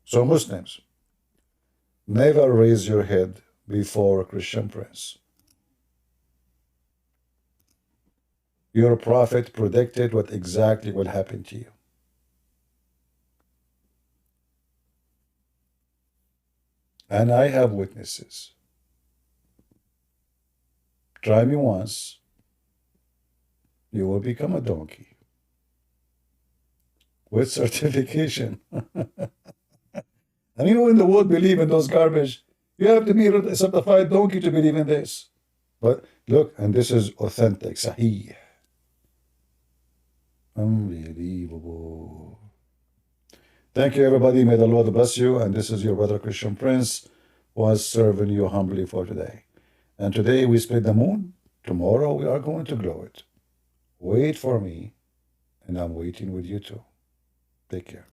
So Muslims, never raise your head before a Christian prince. Your prophet predicted what exactly will happen to you. And I have witnesses. Try me once, you will become a donkey with certification. And you know, in the world believe in those garbage. You have to be a certified donkey to believe in this. But look, and this is authentic, sahih. Unbelievable. Thank you, everybody. May the Lord bless you. And this is your brother Christian Prince, was serving you humbly for today. And today we split the moon. Tomorrow we are going to glow it. Wait for me, and I'm waiting with you too. Take care.